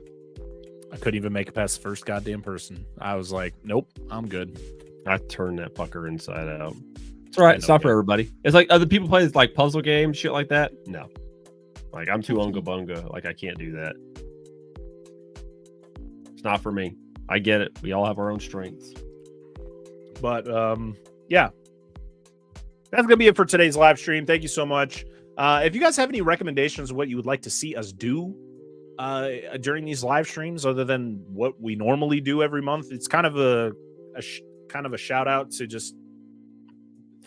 I couldn't even make it past the first goddamn person. I was like, nope, I'm good. I turned that fucker inside out. It's all right. It's not Okay. for everybody. It's like other people play like puzzle games, shit like that. No, like I'm too unga bunga. Like I can't do that. It's not for me. I get it. We all have our own strengths. But yeah, that's gonna be it for today's live stream. Thank you so much. If you guys have any recommendations of what you would like to see us do during these live streams, other than what we normally do every month, it's kind of a shout out to just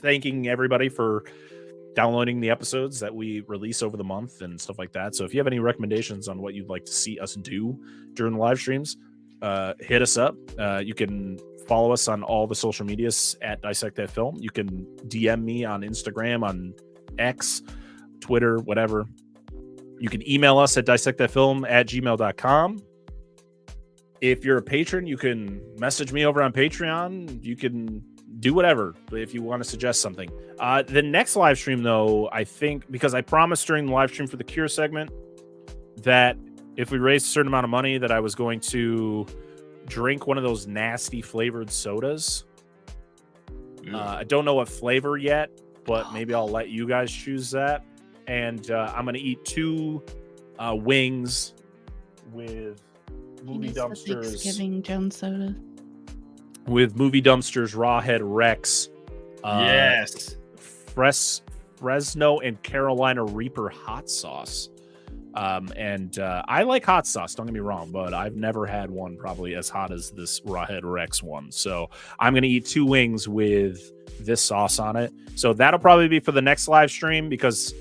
thanking everybody for downloading the episodes that we release over the month and stuff like that. So if you have any recommendations on what you'd like to see us do during the live streams, hit us up. You can follow us on all the social medias at Dissect That Film. You can DM me on Instagram, on X, Twitter, whatever. You can email us at dissectthatfilm@gmail.com. If you're a patron, you can message me over on Patreon. You can do whatever if you want to suggest something. The next live stream, though, I think, because I promised during the live stream for the Cure segment that if we raised a certain amount of money, that I was going to drink one of those nasty flavored sodas. I don't know what flavor yet, but maybe I'll let you guys choose that. And I'm going to eat 2 wings with Movie Dumpsters. Thanksgiving Jones soda. With Movie Dumpsters Rawhead Rex. Yes. Fresno and Carolina Reaper hot sauce. And I like hot sauce, don't get me wrong, but I've never had one probably as hot as this Rawhead Rex one. So I'm going to eat 2 wings with this sauce on it. So that'll probably be for the next live stream, because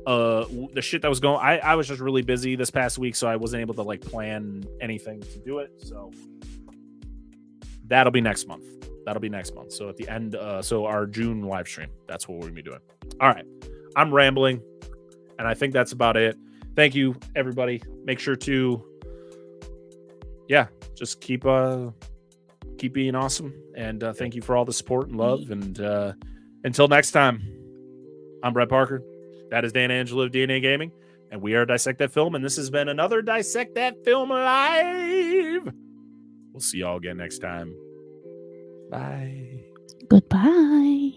the shit that was going, I was just really busy this past week, so I wasn't able to like plan anything to do it. So that'll be next month. So at the end, so our June live stream, that's what we're gonna be doing. All right, I'm rambling, and I think that's about it. Thank you, everybody. Make sure to, just keep being awesome, and thank you for all the support and love. And until next time, I'm Brett Parker. That is Dan Angelo of DNA Gaming, and we are Dissect That Film. And this has been another Dissect That Film Live. We'll see y'all again next time. Bye. Goodbye.